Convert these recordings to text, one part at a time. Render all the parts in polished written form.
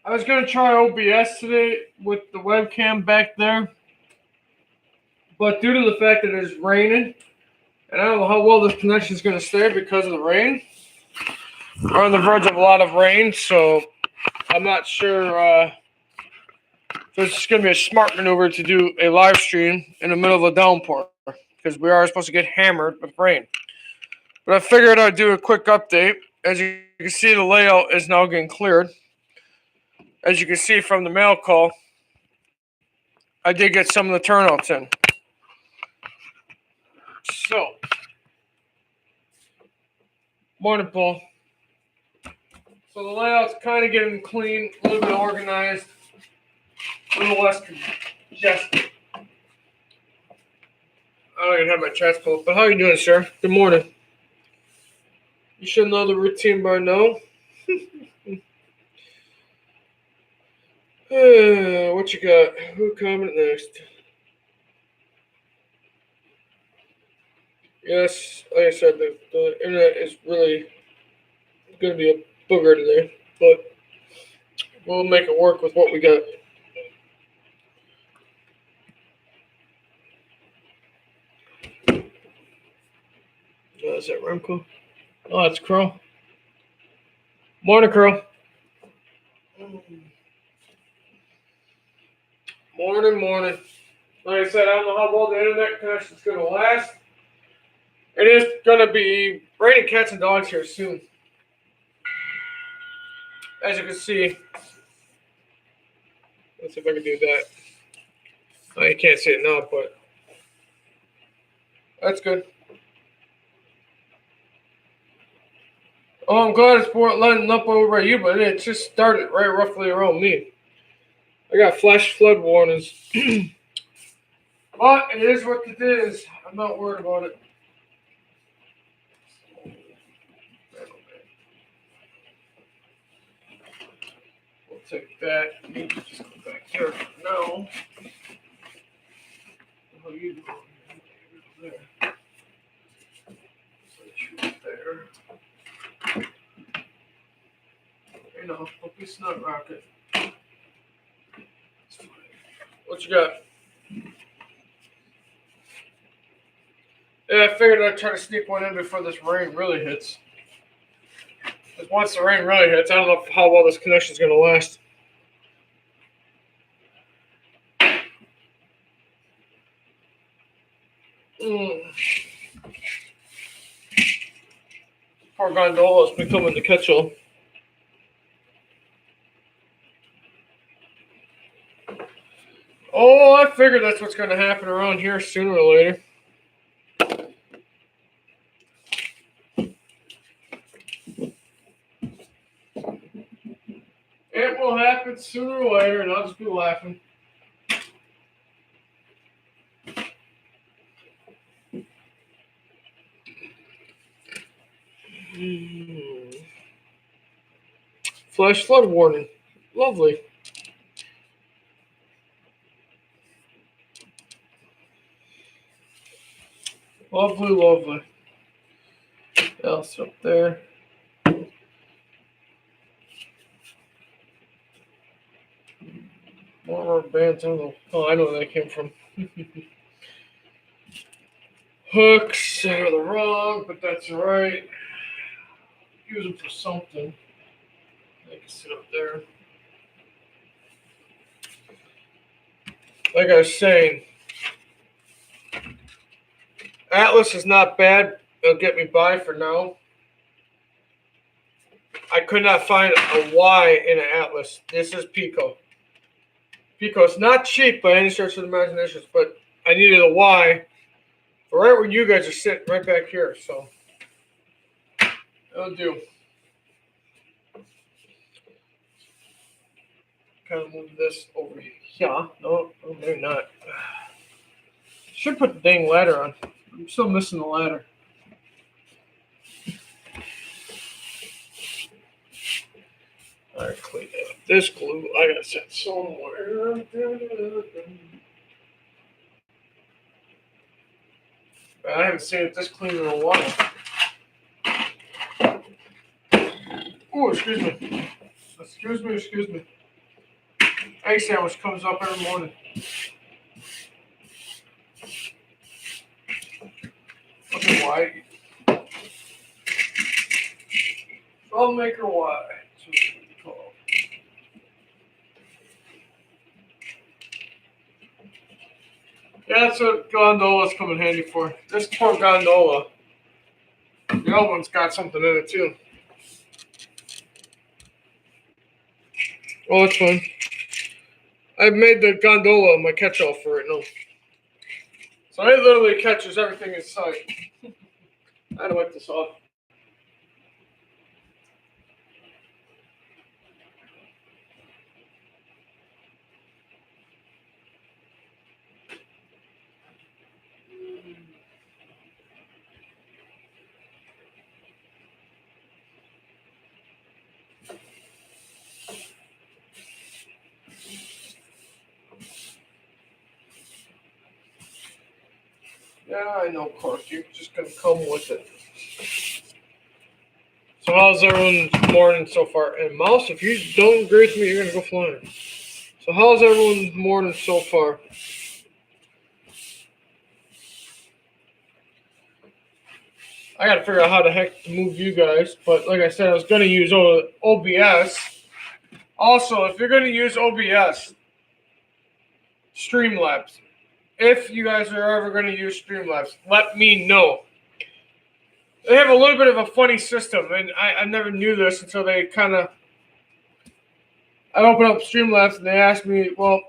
I was going to try OBS today with the webcam back there, but due to the fact that it's raining, and I don't know how well this connection is going to stay because of the rain, we're on the verge of a lot of rain, so I'm not sure if it's going to be a smart maneuver to do a live stream in the middle of a downpour, because we are supposed to get hammered with rain. But I figured I'd do a quick update. As you can see, the layout is now getting cleared. As you can see from the mail call, I did get some of the turnouts in. So, morning, Paul. So the layout's kind of getting clean, a little bit organized, a little less congested. I don't even have my chats pulled, but how are you doing, sir? Good morning. You should know the routine by now. What you got? Who comment next? Yes, like I said, the internet is really going to be a booger today, but we'll make it work with what we got. Is that Remco? Oh, that's Crow. Morning, Crow. Morning. Like I said, I don't know how well the internet connection is going to last. It is going to be raining cats and dogs here soon. As you can see, let's see if I can do that. Oh, you can't see it now, but that's good. Oh, I'm glad it's letting up over by you, but it just started right roughly around me. I got flash flood warnings. But it is what it is. I'm not worried about it. We'll take that. Maybe just go back here for now. How you doing? There. There. You know, don't be snot rocket. What you got? Yeah, I figured I'd try to sneak one in before this rain really hits. Because once the rain really hits, I don't know how well this connection is going to last. Poor Gondola's becoming the catch-all. Oh, I figured that's what's going to happen around here sooner or later. It will happen sooner or later, and I'll just be laughing. Flash flood warning. Lovely. Lovely. Else up there. More bands. Oh, I know where that came from. Hooks are the wrong, but that's alright. Use them for something. They can sit up there. Like I was saying, Atlas is not bad. It'll get me by for now. I could not find a Y in an Atlas. This is Pico. Pico is not cheap by any stretch of the imagination, but I needed a Y for right where you guys are sitting, right back here. So that'll do. Kind of move this over here. No, maybe not. Should put the dang ladder on. I'm still missing the ladder. Alright, clean up this glue. I gotta set somewhere. I haven't seen it this clean in a while. Oh, excuse me. Excuse me. egg sandwich comes up every morning. Okay, why? Troublemaker Y. That's what it's called. Yeah, that's what gondolas come in handy for. This poor gondola. The other one's got something in it too. Oh, it's fine. I've made the gondola my catch-all for it now. So it literally catches everything in sight. I had to wipe this off. Yeah, I know, Clark. You're just gonna come with it. So how's everyone's morning so far? And Mouse, if you don't agree with me, you're gonna go flying. So how's everyone's morning so far? I gotta figure out how the heck to move you guys, but like I said, I was gonna use OBS. Also, if you're gonna use OBS, Streamlabs. If you guys are ever gonna use Streamlabs, let me know. They have a little bit of a funny system, and I never knew this until they kind of. I opened up Streamlabs and they asked me, "Well,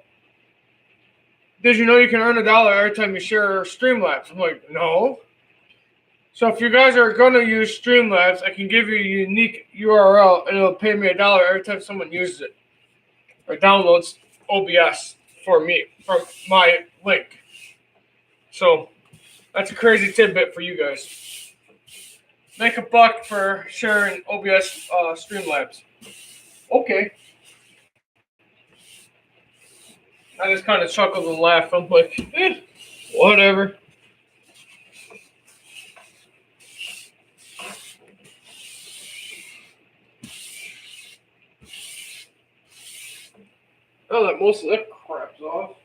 did you know you can earn $1 every time you share Streamlabs?" I'm like, "No." So if you guys are gonna use Streamlabs, I can give you a unique URL, and it'll pay me $1 every time someone uses it or downloads OBS for me from my link. So that's a crazy tidbit for you guys. Make $1 for sharing OBS Streamlabs. Okay. I just kind of chuckled and laughed. I'm like, whatever. Oh, that most of that crap's off.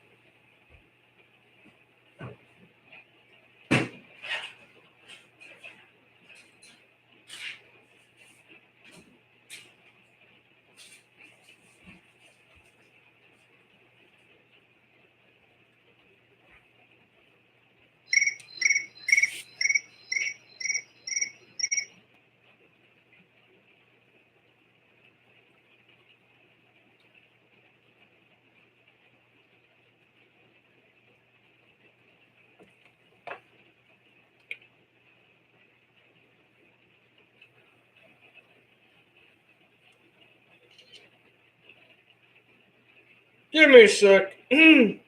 Give me a sec. give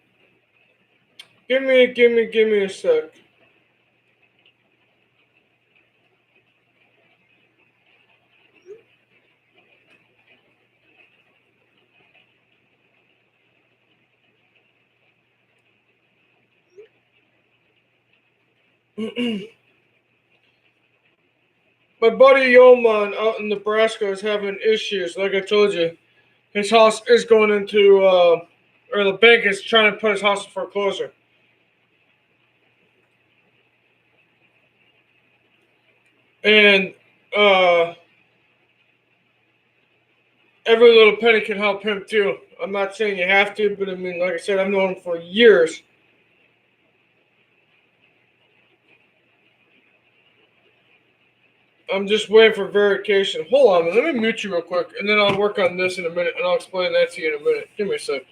me a sec. My buddy Yoman out in Nebraska is having issues. Like I told you, his house is going into, or the bank is trying to put his house in foreclosure. And every little penny can help him too. I'm not saying you have to, but I mean, like I said, I've known him for years. I'm just waiting for verification. Hold on, let me mute you real quick, and then I'll work on this in a minute, and I'll explain that to you in a minute. Give me a sec.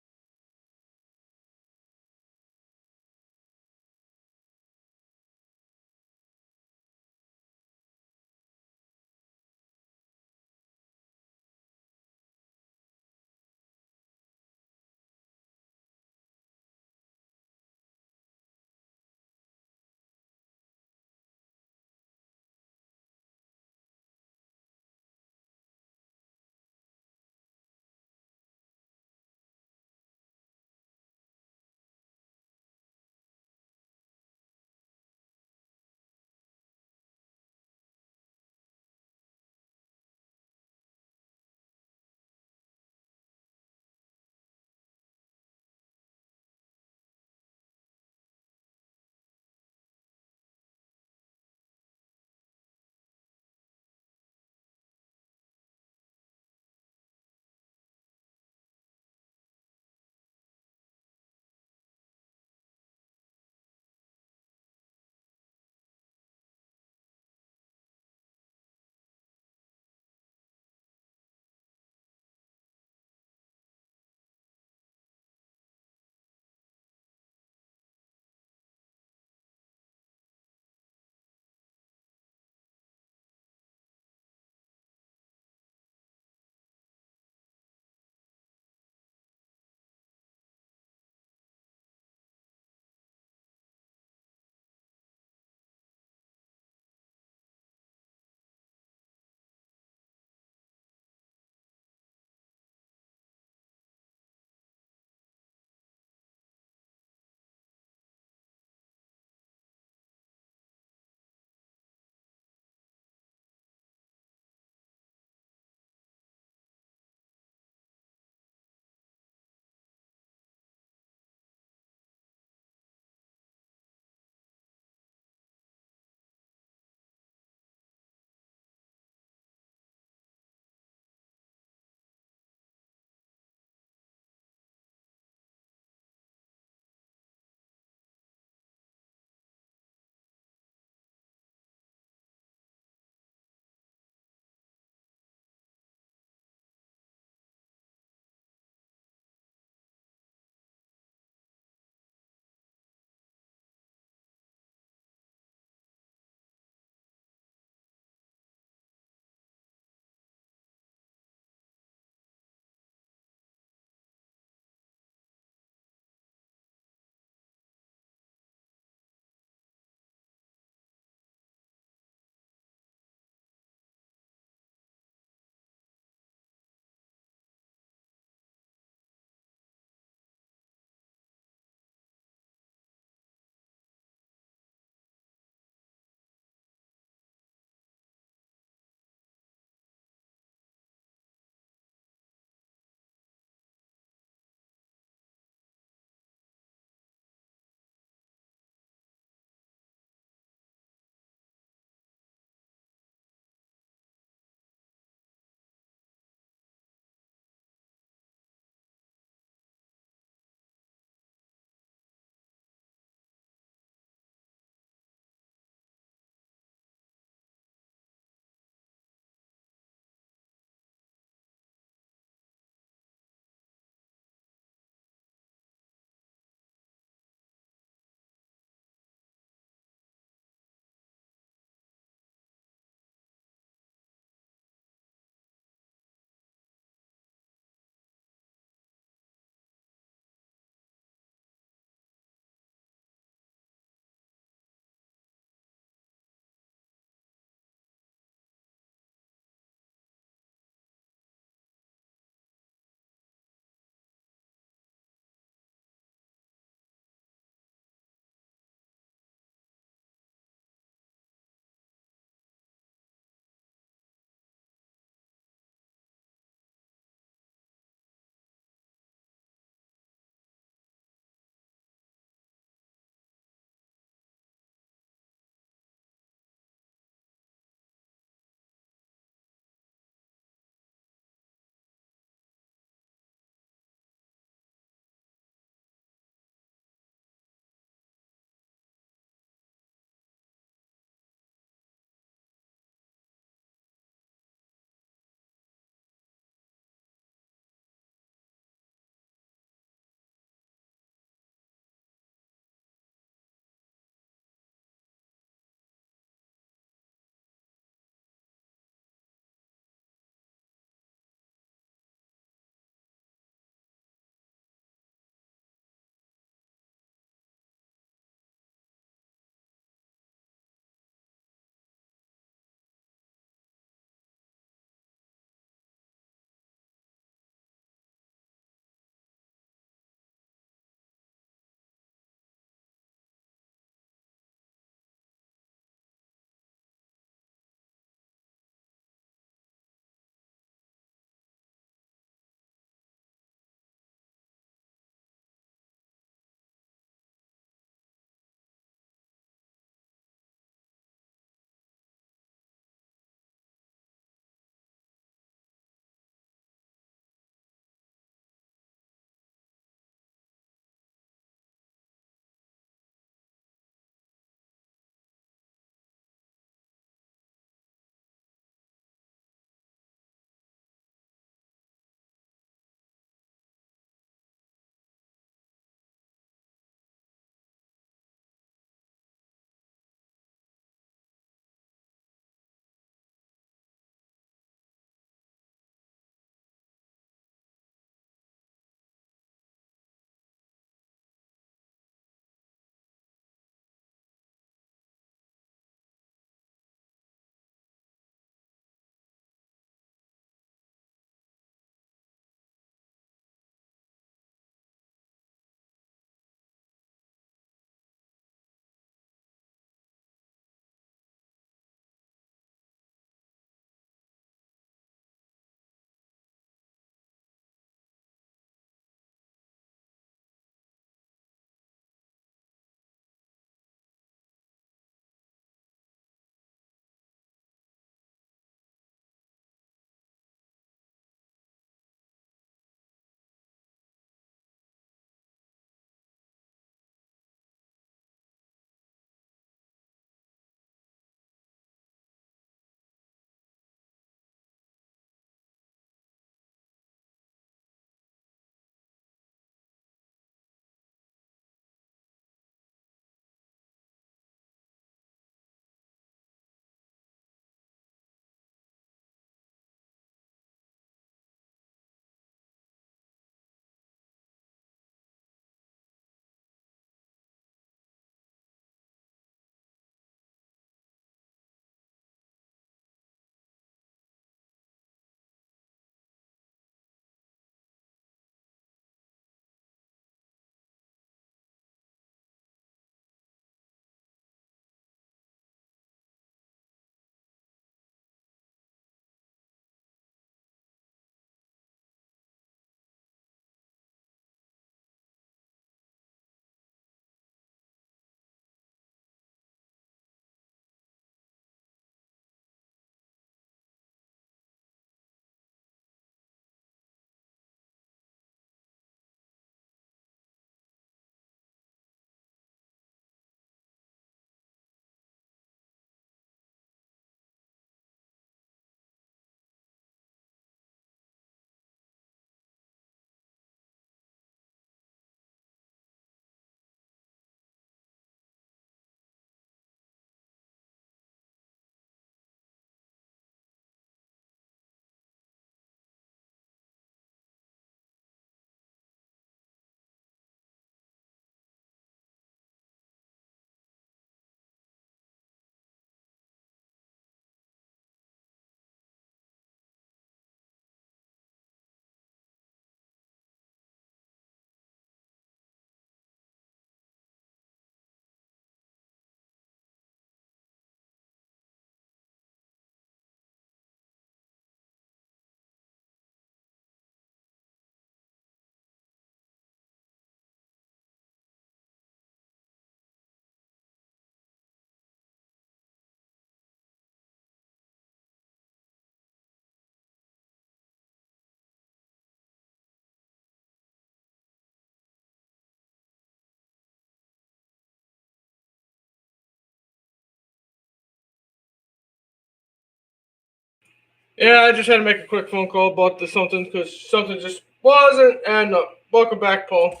Yeah, I just had to make a quick phone call about this something because something just wasn't adding up. Welcome back, Paul.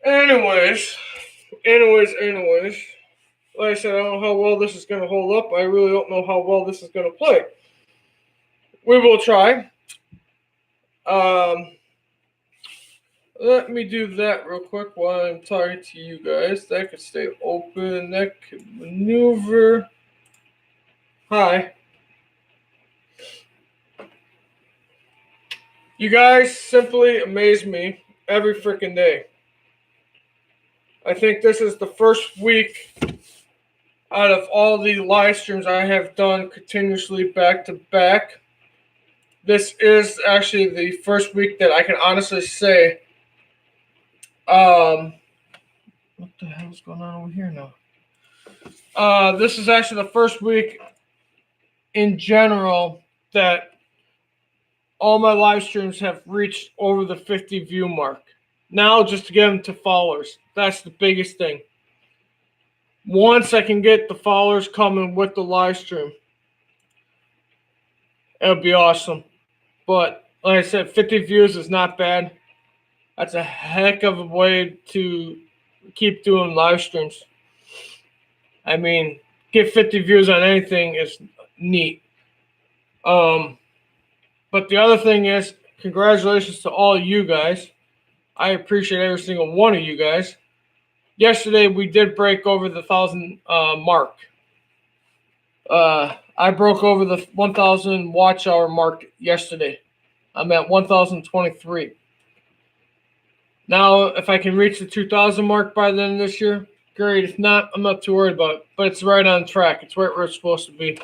Anyways, anyways. Like I said, I don't know how well this is going to hold up. I really don't know how well this is going to play. We will try. Um, Let me do that real quick while I'm talking to you guys. That could stay open. That could maneuver. Hi. You guys simply amaze me every freaking day. I think this is the first week out of all the live streams I have done continuously back to back. This is actually the first week that I can honestly say, what the hell is going on over here now? This is actually the first week in general that all my live streams have reached over the 50 view mark. Now, just to get them to followers. That's the biggest thing. Once I can get the followers coming with the live stream, it'll be awesome. But like I said, 50 views is not bad. That's a heck of a way to keep doing live streams. I mean, get 50 views on anything is neat. But the other thing is, congratulations to all you guys. I appreciate every single one of you guys. Yesterday, we did break over the 1,000 mark. I broke over the 1,000 watch hour mark yesterday. I'm at 1,023. Now, if I can reach the 2,000 mark by the end of this year, great. If not, I'm not too worried about it. But it's right on track. It's right where it's supposed to be.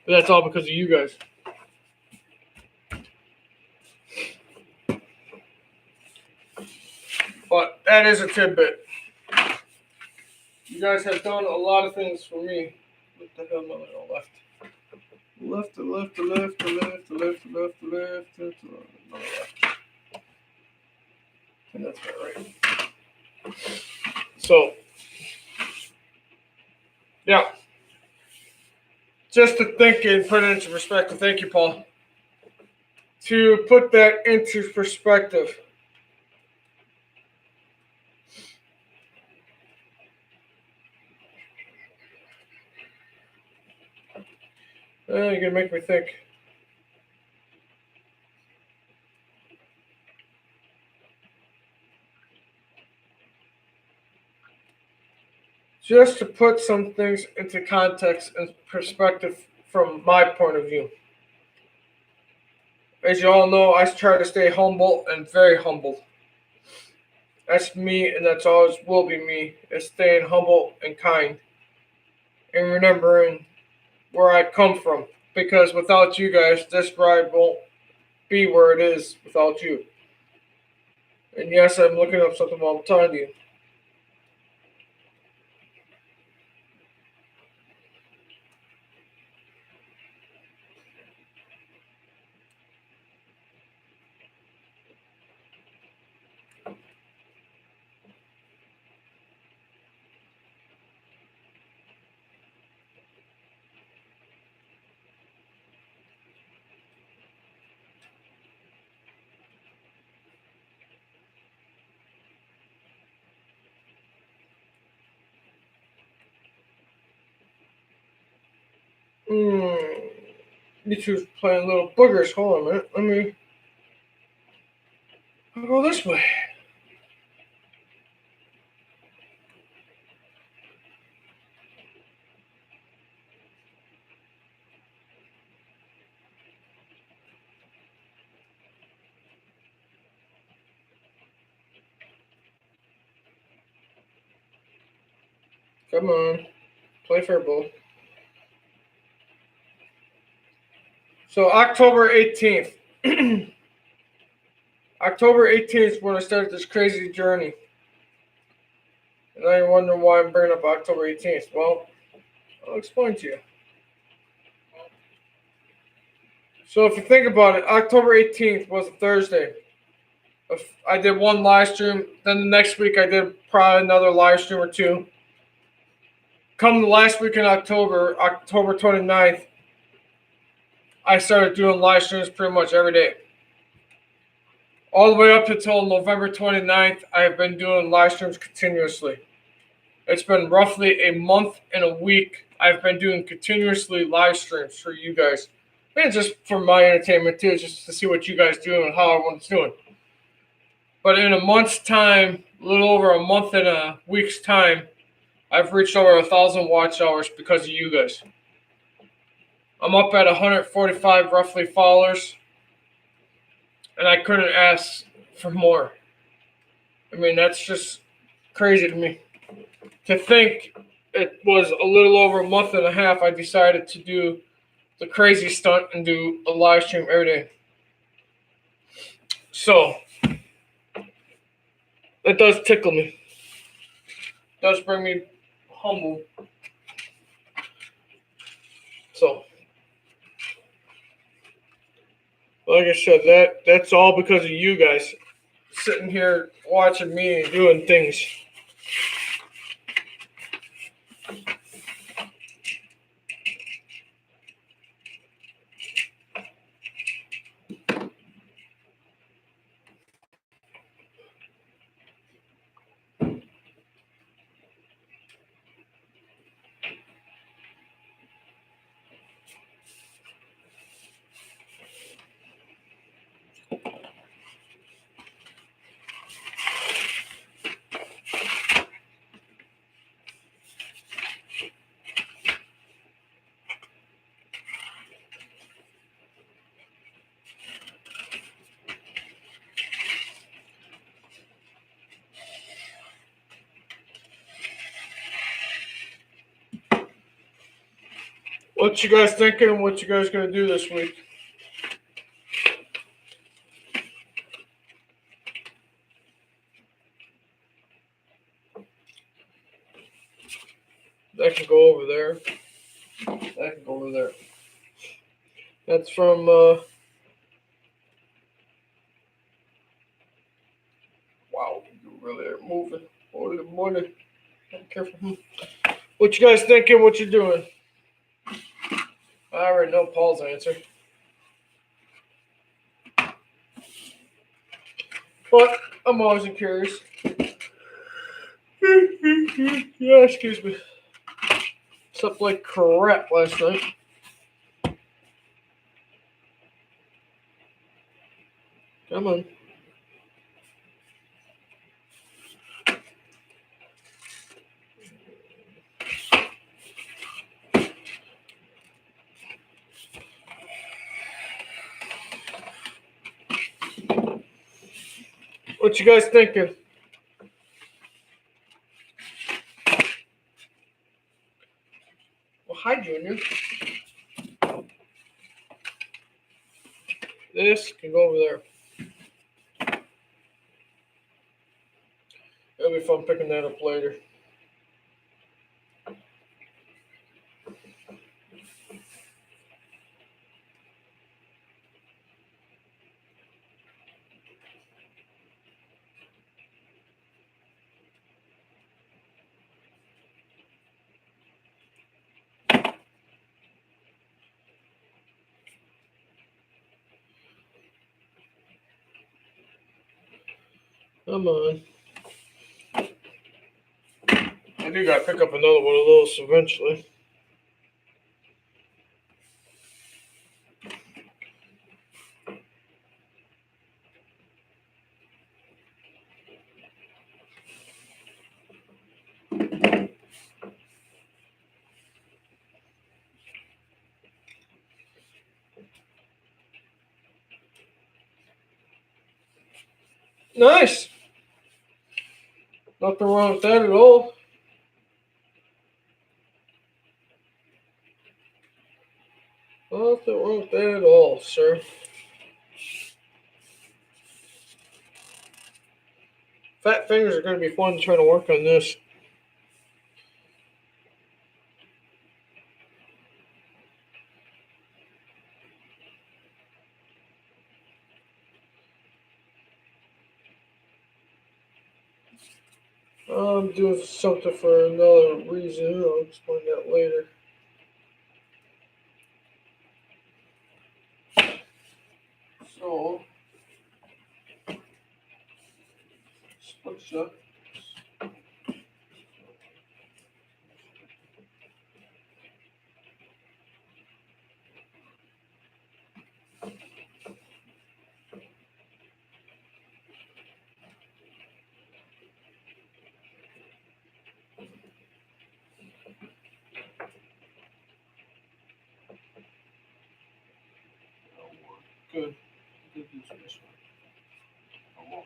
But that's all because of you guys. But that is a tidbit. You guys have done a lot of things for me. What the hell am I on the left? Left, left, left, left, left, left, left, left. And that's right. So, yeah. Just to think and put it into perspective. Thank you, Paul. To put that into perspective. You're going to make me think. Just to put some things into context and perspective from my point of view. As you all know, I try to stay humble and very humble. That's me, and that's always will be me, is staying humble and kind. And remembering where I come from. Because without you guys, this ride won't be where it is without you. And yes, I'm looking up something while I'm talking to you. YouTube's playing little boogers. Hold on a minute. I'll go this way. Come on. Play fair ball. So October 18th. October 18th is when I started this crazy journey. And now you're wondering why I'm bringing up October 18th. Well, I'll explain to you. So if you think about it, October 18th was a Thursday. I did one live stream. Then the next week I did probably another live stream or two. Come the last week in October, October 29th, I started doing live streams pretty much every day. All the way up until November 29th, I have been doing live streams continuously. It's been roughly a month and a week. I've been doing continuously live streams for you guys. And just for my entertainment too, just to see what you guys do and how everyone's doing. But in a month's time, a little over a month and a week's time, I've reached over 1,000 watch hours because of you guys. I'm up at 145 roughly followers, and I couldn't ask for more. I mean, that's just crazy to me. To think it was a little over a month and a half, I decided to do the crazy stunt and do a live stream every day. So, it does tickle me. It does bring me humble. So, like I said, that's all because of you guys sitting here watching me and doing things. What you guys thinking? What you guys gonna do this week? That can go over there. That can go over there. That's from wow, you really are moving. Holy moly. Be careful. What you guys thinking? What you doing? I already know Paul's answer. But I'm always curious. Yeah, excuse me. Slept like crap last night. Come on. What you guys thinking? Well, hi, Junior. This can go over there. It'll be fun picking that up later. Come on. I do gotta pick up another one of those eventually. Nice. Nothing wrong with that at all. Nothing wrong with that at all, sir. Fat fingers are going to be fun trying to work on this. I'm doing something for another reason. I'll explain that later. So, switch up. Good. Good use of this one. Oh, well.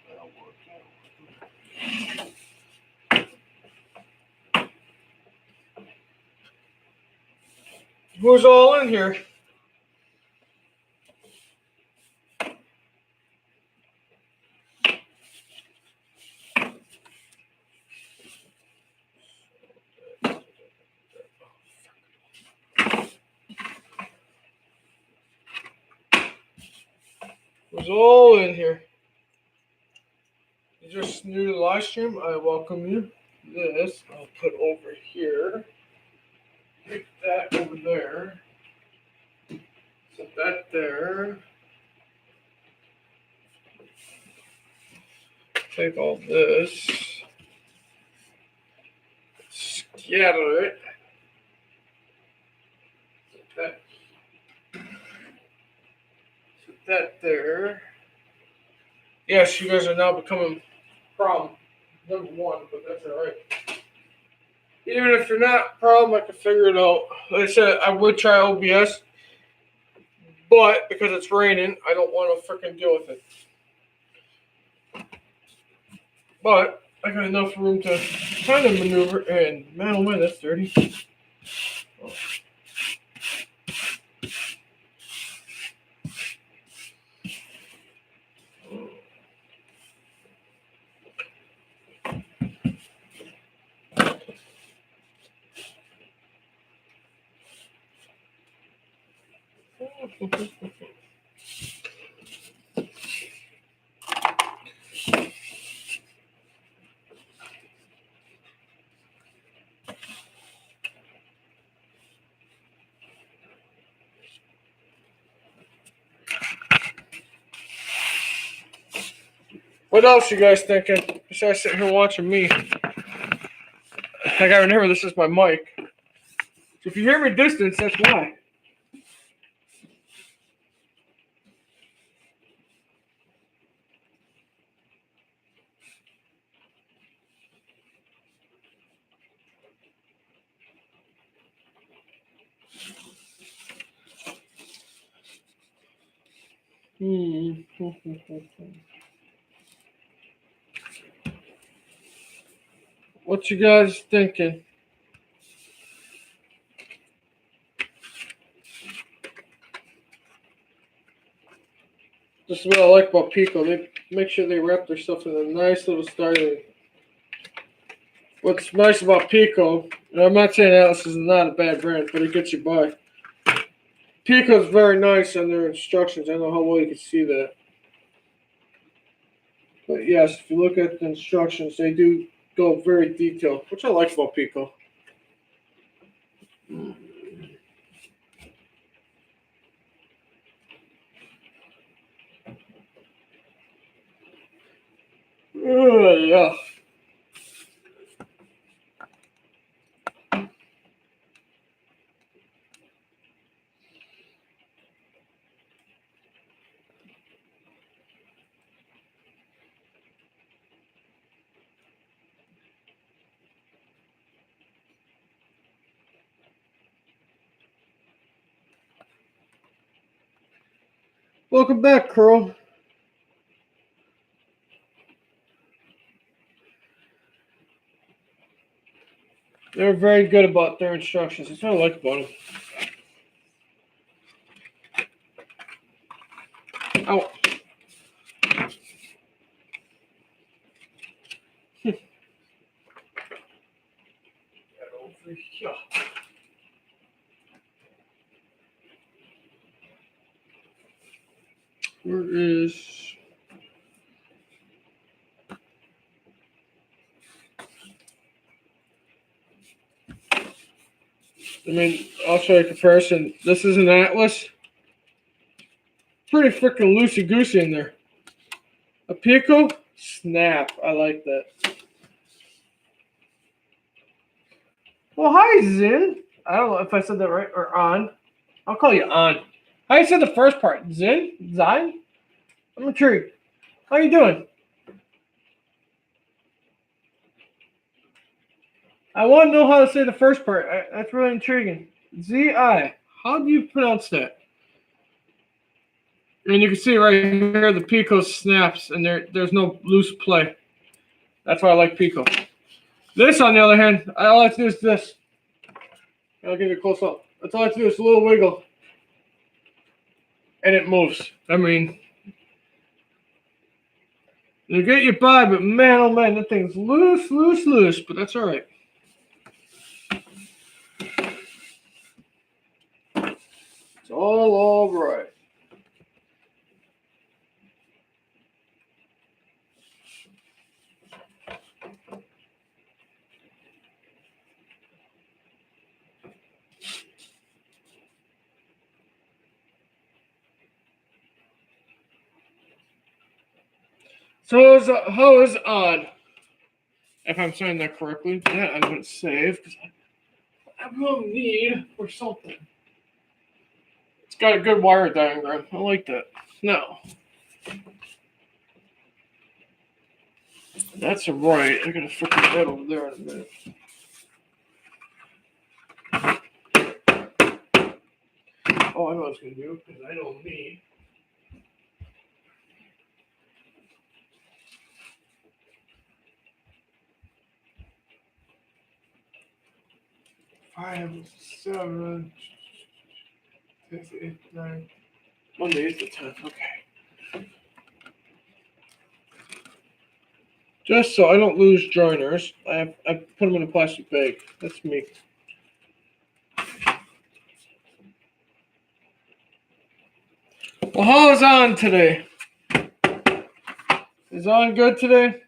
That'll work. Who's all in here? Who's all in here? You just new to the live stream? I welcome you. This I'll put over here. Take that over there. Set that there. Take all this. Scatter it. Set that there. Yes, you guys are now becoming problem number one, but that's alright. Even if you're not problem, I can figure it out. Like I said, I would try OBS, but because it's raining, I don't want to freaking deal with it. But I got enough room to kind of maneuver, and man, oh man, that's dirty. Oh. What else you guys thinking? Besides sitting here watching me. I gotta remember this is my mic. So if you hear me distance, that's why. What you guys thinking? This is what I like about Pico. They make sure they wrap their stuff in a nice little styling. What's nice about Pico, and I'm not saying Atlas is not a bad brand, but it gets you by. Pico's very nice on their instructions. I don't know how well you can see that. But yes, if you look at the instructions, they do go very detailed, which I like about Pico. Yeah. Welcome back, Curl. They're very good about their instructions. That's what I like about them. Ow. Over here. Where is... I mean, I'll show you a comparison. This is an Atlas. Pretty freaking loosey goosey in there. A Pico, snap. I like that. Well, hi, Zin. I don't know if I said that right or on. I'll call you on. How you said the first part? Zin? Zine? I'm intrigued. How you doing? I want to know how to say the first part. That's really intriguing. Z-I. How do you pronounce that? And you can see right here the Pico snaps, and there's no loose play. That's why I like Pico. This, on the other hand, all I have to do is this. I'll give you a close up. That's all I have to do is a little wiggle, and it moves. I mean, you get you by, but man, oh man, that thing's loose, loose, loose. But that's all right. It's all right. So how is on? If I'm saying that correctly, that I'm going to save because I will need for something. It's got a good wire diagram. I like that. Now, that's a right. I got to freaking head over there in a minute. Oh, I know what I was going to do because I know me. Five, 7, 6, 8, 9. Monday is the 10th. Okay. Just so I don't lose joiners, I put them in a plastic bag. That's me. Well, how is on today? Is on good today?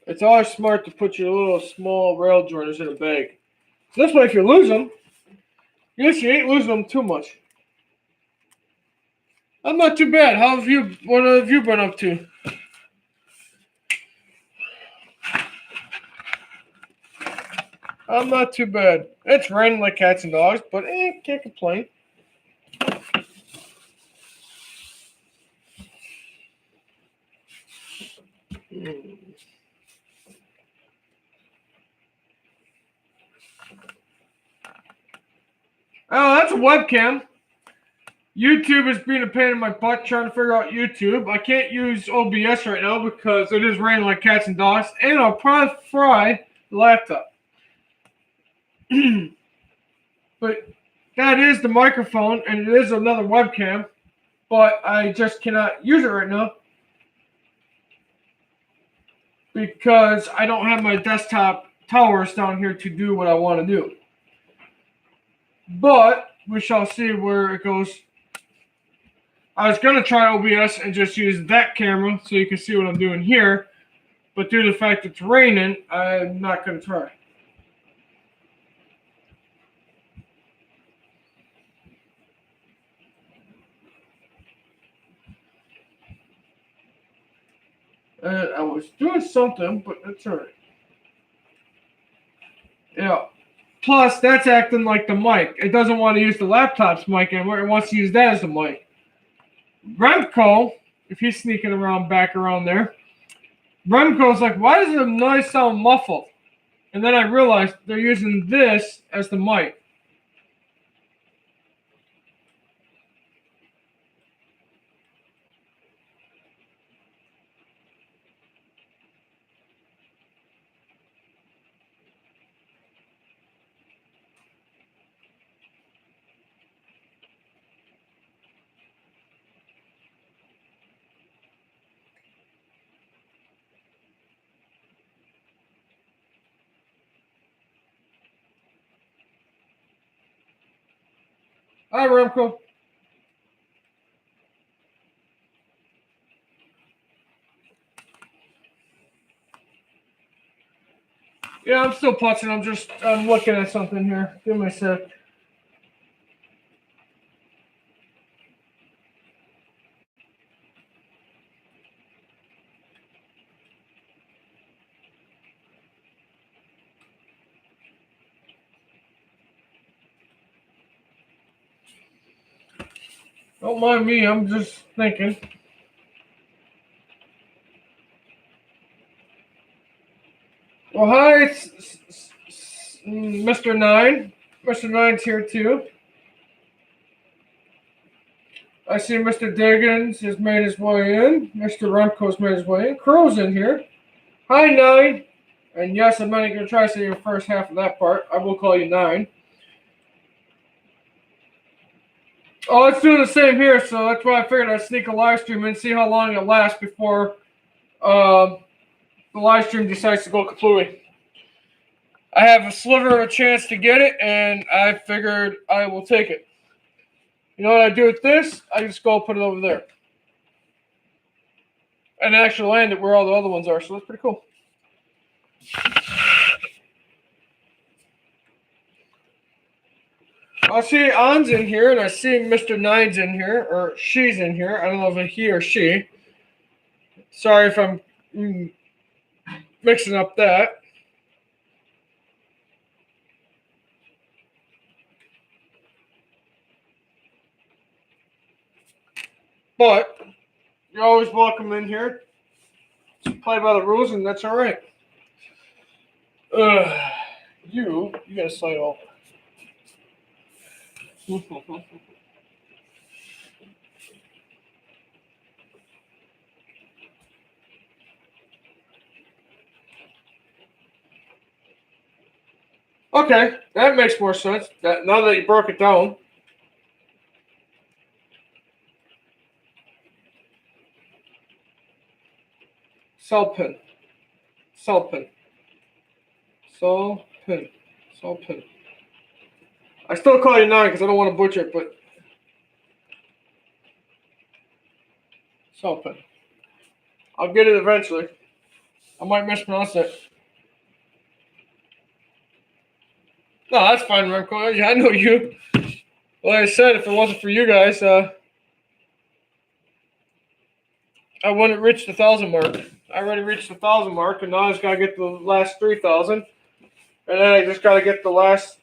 It's always smart to put your little small rail joiners in a bag. This way, if you lose them, at least you ain't losing them too much. I'm not too bad. What have you been up to? I'm not too bad. It's raining like cats and dogs, but can't complain. Oh, that's a webcam. YouTube is being a pain in my butt trying to figure out YouTube. I can't use OBS right now because it is raining like cats and dogs, and I'll probably fry the laptop. But that is the microphone, and it is another webcam, but I just cannot use it right now because I don't have my desktop towers down here to do what I want to do. But we shall see where it goes. I was going to try OBS and just use that camera so you can see what I'm doing here, but due to the fact it's raining, I'm not going to try. I was doing something, but that's all right. Yeah. Plus, that's acting like the mic. It doesn't want to use the laptop's mic anymore. It wants to use that as the mic. Remco, if he's sneaking around back around there, Remco's like, why does the noise sound muffled? And then I realized they're using this as the mic. Hi, Remco. Yeah, I'm still punching. I'm looking at something here. Give me a sec. Don't mind me. I'm just thinking. Well, hi, it's Mr. Nine. Mr. Nine's here too. I see Mr. Diggins has made his way in. Mr. Remco's made his way in. Crow's in here. Hi, Nine. And yes, I'm not going to try to say your first half of that part. I will call you Nine. Oh, it's doing the same here, so that's why I figured I'd sneak a live stream and see how long it lasts before the live stream decides to go kaplooey. I have a sliver of a chance to get it, and I figured I will take it. You know what I do with this? I just go put it over there. And actually land it where all the other ones are, so that's pretty cool. I see On's in here, and I see Mr. Nine's in here, or she's in here. I don't know if it's he or she. Sorry if I'm mixing up that. But you're always welcome in here. Just play by the rules, and that's all right. You gotta slide off. Okay, that makes more sense. Now that you broke it down. Cell pin. Cell pin. Cell pin. Cell pin. I still call you Nine because I don't want to butcher it, but cell pin. I'll get it eventually. I might mispronounce it. No, that's fine, Remco. I know you. Like I said, if it wasn't for you guys, I wouldn't reach the 1,000 mark. I already reached the 1,000 mark, and now I just gotta get the last 3,000, and then I just gotta get the last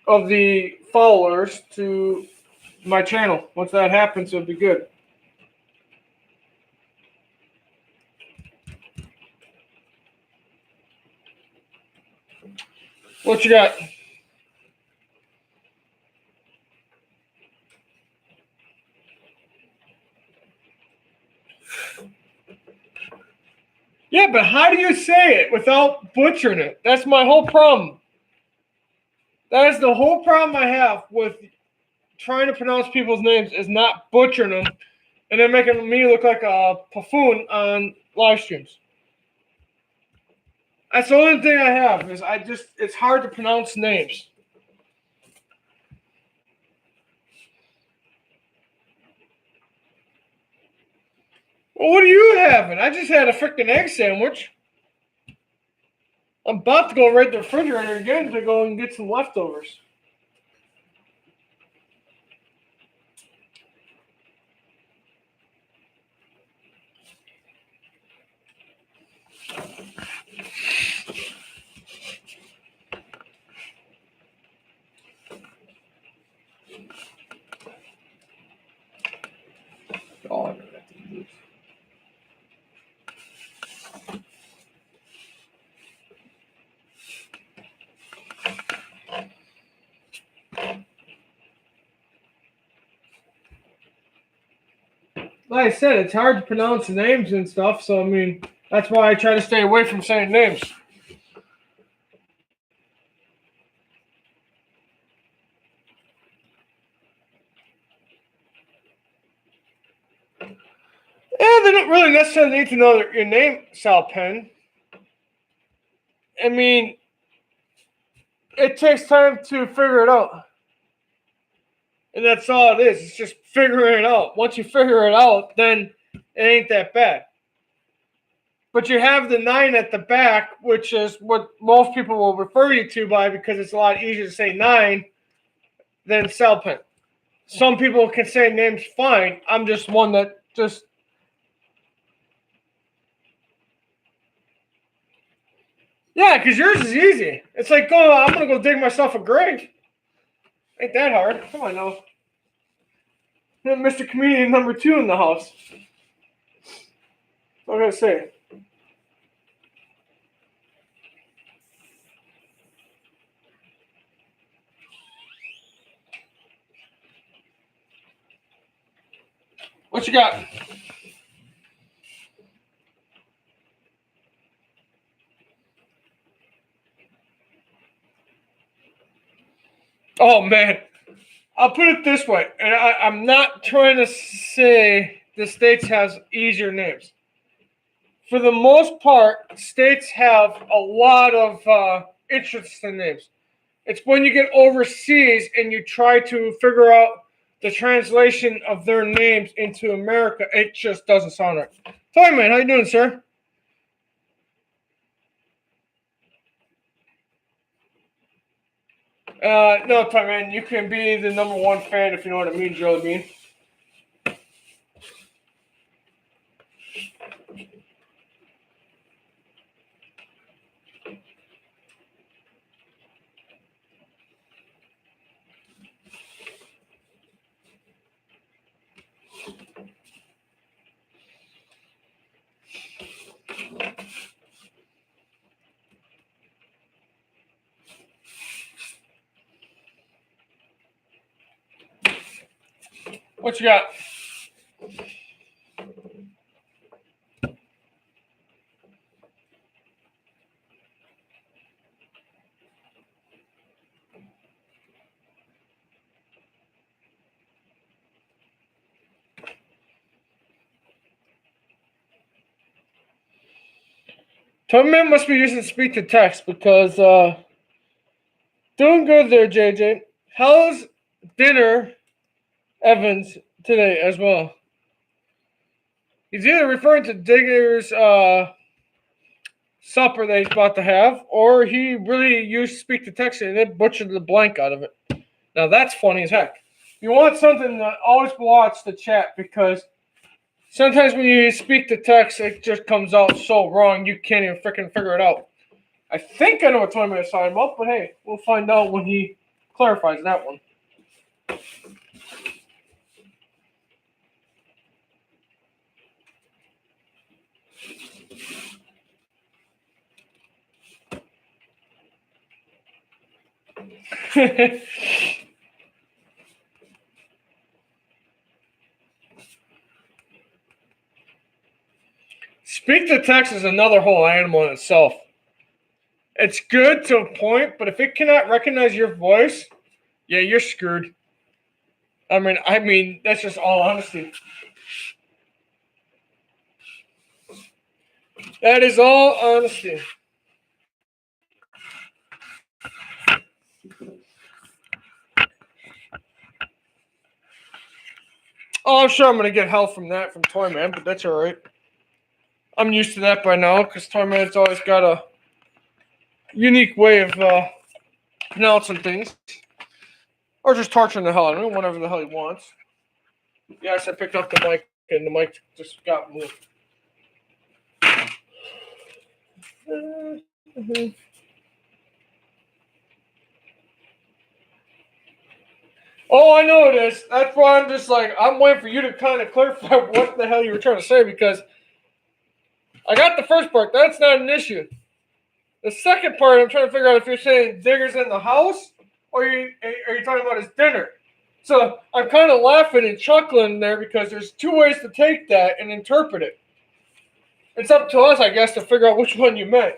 of the followers to my channel. Once that happens, it'll be good. What you got? Yeah, but how do you say it without butchering it? That's my whole problem. That is the whole problem I have with trying to pronounce people's names is not butchering them and then making me look like a buffoon on live streams. That's the only thing I have is it's hard to pronounce names. Well, what are you having? I just had a freaking egg sandwich. I'm about to go right to the refrigerator again to go and get some leftovers. Oh, like I said, it's hard to pronounce the names and stuff, so I mean, that's why I try to stay away from saying names. Yeah, they don't really necessarily need to know your name, Sal Penn. I mean, it takes time to figure it out. And that's all it is. It's just figuring it out. Once you figure it out, then it ain't that bad. But you have the 9 at the back, which is what most people will refer you to by because it's a lot easier to say 9 than Salpin. Some people can say names fine. I'm just one that just. Yeah, because yours is easy. It's like, I'm going to go dig myself a grave. Ain't that hard. Come on now. Mr. Comedian number 2 in the house. What am I going to say? What you got? Oh, man. I'll put it this way, and I'm not trying to say the states has easier names. For the most part, states have a lot of interesting names. It's when you get overseas and you try to figure out the translation of their names into America, it just doesn't sound right. Fine, man. How you doing, sir? No, Toy Man. You can be the number 1 fan if you know what I mean, Joe Bean. What you got? Toy Man must be using speak to text because doing good there, JJ. How's dinner, Evans, today as well? He's either referring to Digger's supper that he's about to have, or he really used speak to text and then butchered the blank out of it. Now that's funny as heck. You want something to always watch the chat because sometimes when you speak to text, it just comes out so wrong you can't even freaking figure it out. I think I know what time it's talking about, but hey, we'll find out when he clarifies that one. Speak to text is another whole animal in itself. It's good to a point, but if it cannot recognize your voice, yeah, you're screwed. I mean, that's just all honesty. That is all honesty. Oh, I'm sure I'm gonna get hell from that from Toyman, but that's all right. I'm used to that by now because Toyman's always got a unique way of pronouncing things, or just torturing the hell out of him, whatever the hell he wants. Yes, I picked up the mic, and the mic just got moved. Oh, I know it is. That's why I'm just like, I'm waiting for you to kind of clarify what the hell you were trying to say because I got the first part. That's not an issue. The second part, I'm trying to figure out if you're saying Digger's in the house or are you talking about his dinner. So I'm kind of laughing and chuckling there because there's 2 ways to take that and interpret it. It's up to us, I guess, to figure out which one you meant.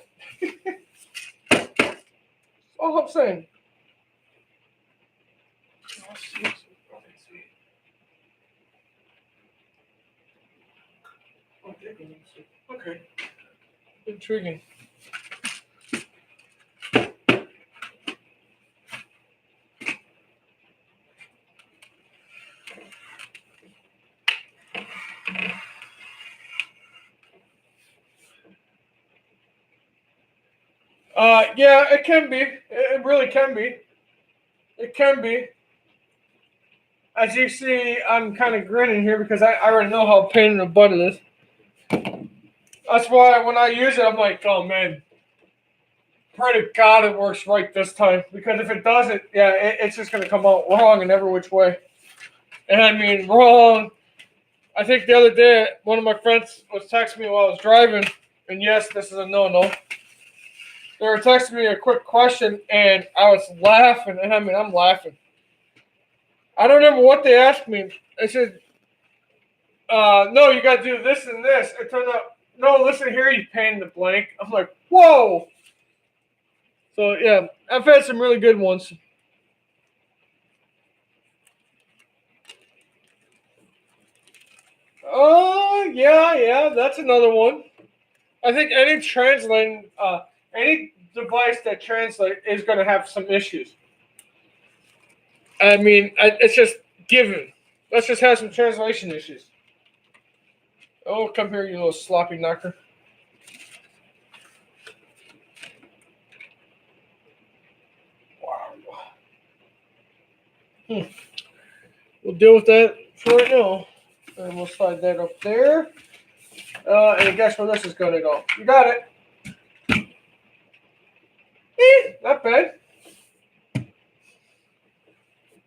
All I'm saying. Okay. Intriguing. Yeah, it can be. It really can be. It can be. As you see, I'm kind of grinning here because I already know how pain in the butt it is. That's why when I use it, I'm like, oh man, pray to God it works right this time. Because if it doesn't, yeah, it's just going to come out wrong in every which way. And I mean, wrong. I think the other day, one of my friends was texting me while I was driving. And yes, this is a no-no. They were texting me a quick question, and I was laughing. And I mean, I'm laughing. I don't remember what they asked me. They said, no, you got to do this and this. It turned out, no, listen here, you pain in the blank. I'm like, whoa. So, yeah, I've had some really good ones. Oh, yeah, that's another one. I think any device that translates is going to have some issues. I mean, it's just given. Let's just have some translation issues. Oh, come here, you little sloppy knocker. Wow. We'll deal with that for right now. And we'll slide that up there. And guess where this is going to go? You got it. Not bad.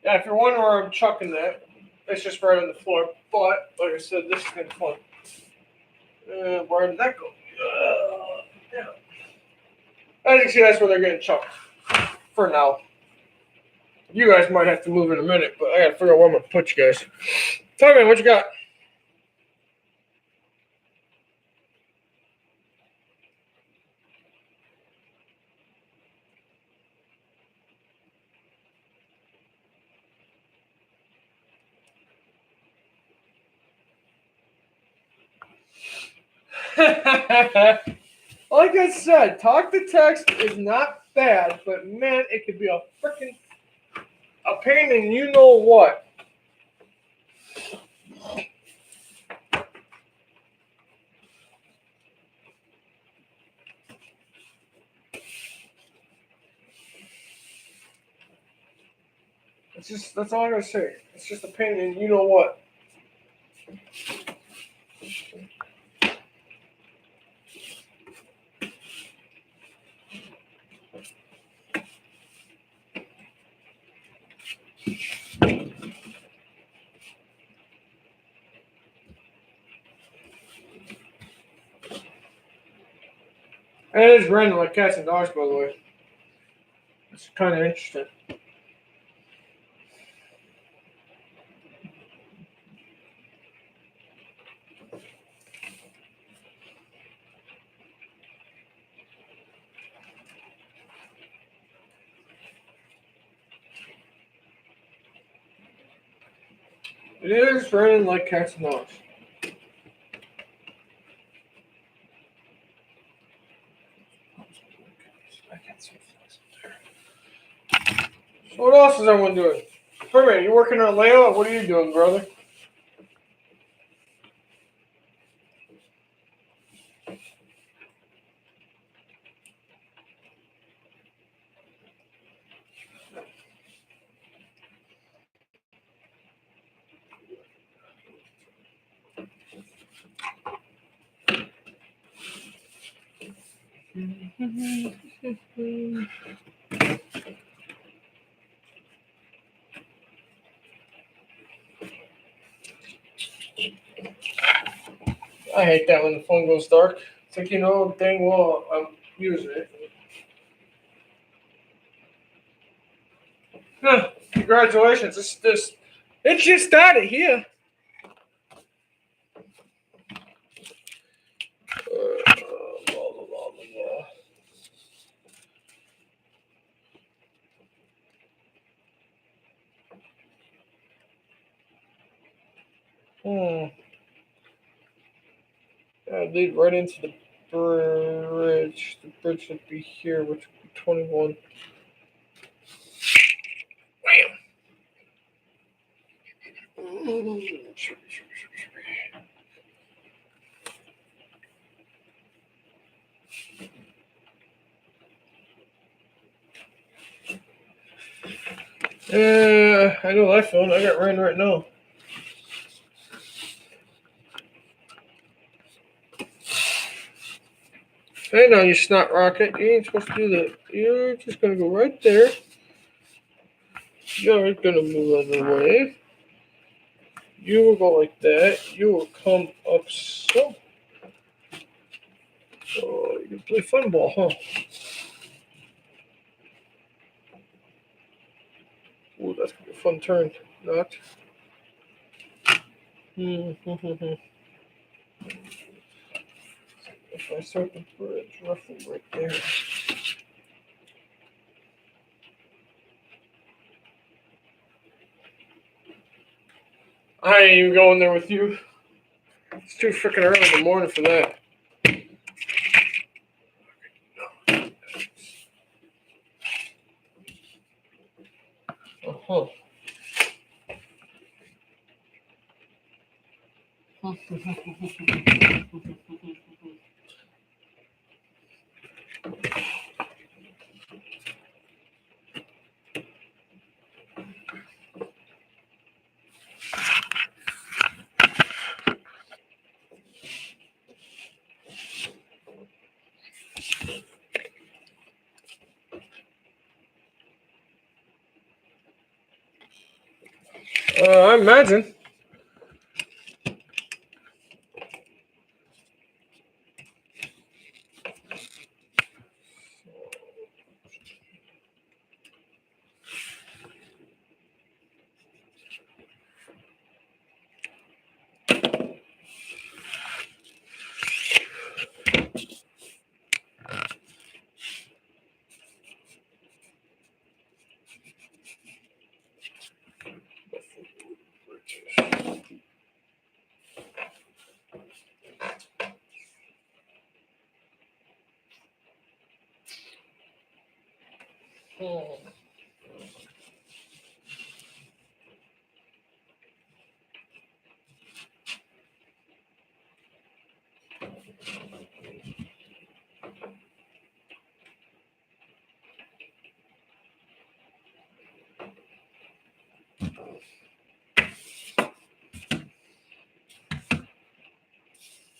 Yeah, if you're wondering where I'm chucking that, it's just right on the floor. But, like I said, this is kind of fun. Where did that go? Yeah. As you can see, that's where they're getting chucked. For now. You guys might have to move in a minute, but I got to figure out where I'm going to put you guys. Tell me, what you got? Like I said, talk to text is not bad, but man, it could be a pain in you know what. That's all I gotta say. It's just a pain in you know what. And it is random like cats and dogs, by the way. It's kind of interesting. It is random like cats and dogs. So what else is everyone doing? Wait a minute, you working on layout? What are you doing, brother? I hate that when the phone goes dark. It's like, dang well, I'm using it. Huh, congratulations. It just started here. Blah, blah, blah, blah. Lead right into the bridge. The bridge would be here, which would be 21. I know that phone. I got rain right now. Hey, now you snot rocket. You ain't supposed to do that. You're just gonna go right there. You're gonna move out of the way. You will go like that. You will come up so. Oh, you can play fun ball, huh? Ooh, that's gonna be a fun turn. Not. If I start the bridge roughly right there. I ain't even going there with you. It's too freaking early in the morning for that. Uh-huh. I imagine.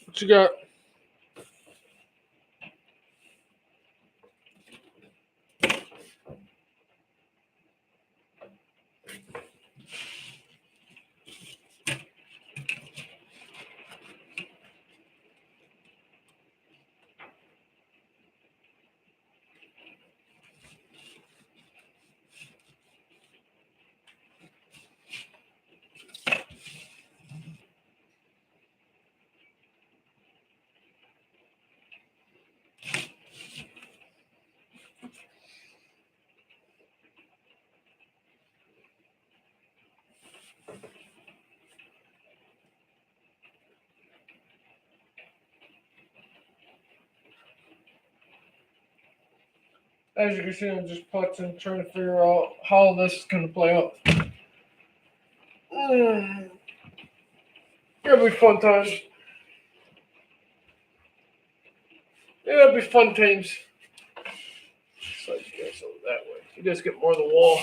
What you got? As you can see, I'm just putzing, trying to figure out how this is going to play out. It'll be fun times. It'll be fun times. Slide you guys over that way. You guys get more of the wall.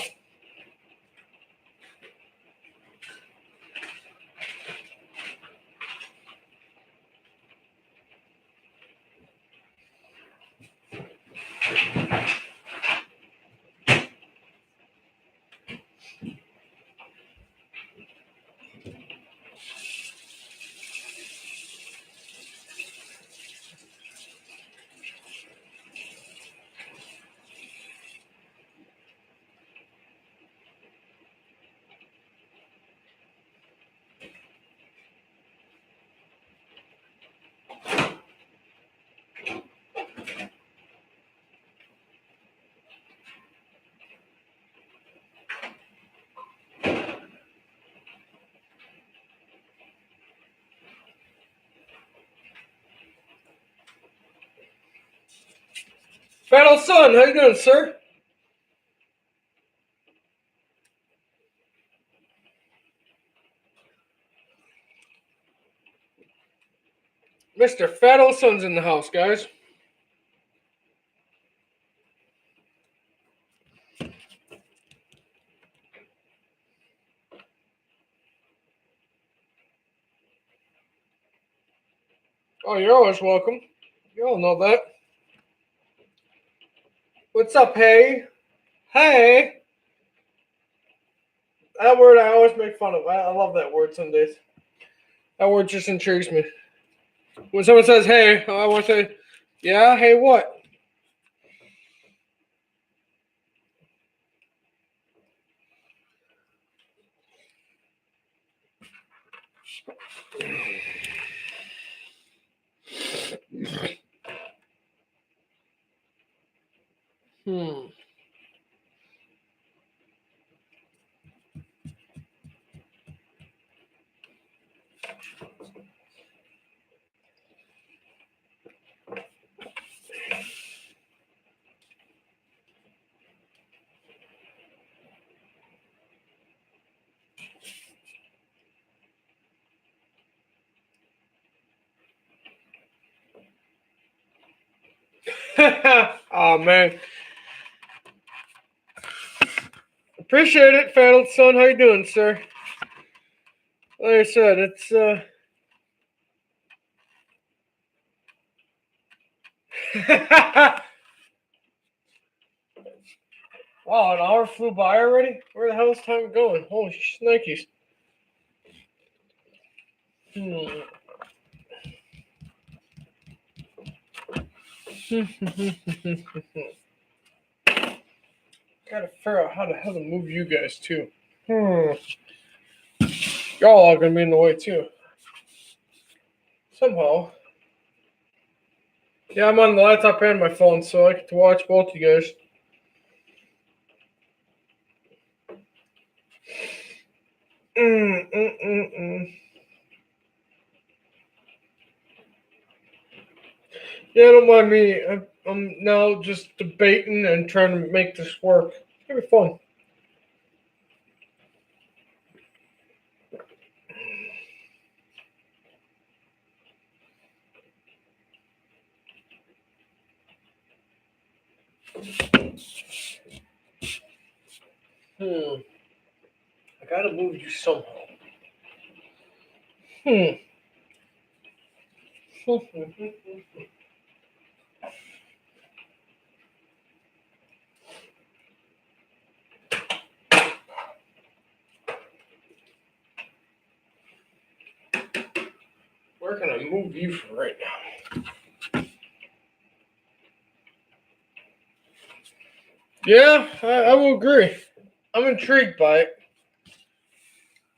Fat old son, how you doing, sir? Mr. Fat old son's in the house, guys. Oh, you're always welcome. You all know that. What's up, hey? Hey! That word I always make fun of. I love that word some days. That word just intrigues me. When someone says, hey, I want to say, yeah, hey, what? Hmm. Oh, man. Appreciate it, Faddled Son. How you doing, sir? Like I said, it's wow, an hour flew by already? Where the hell is time going? Holy shnikes. Hmm. Gotta figure out how the hell to move you guys too. Y'all are gonna be in the way too. Somehow. Yeah, I'm on the laptop and my phone, so I get to watch both you guys. Mm, mm, mm, mm. Yeah, don't mind me. I'm now just debating and trying to make this work. It's gonna be fun. I gotta move you somehow. Hmm. Where can I move you from right now? Yeah, I will agree. I'm intrigued by it.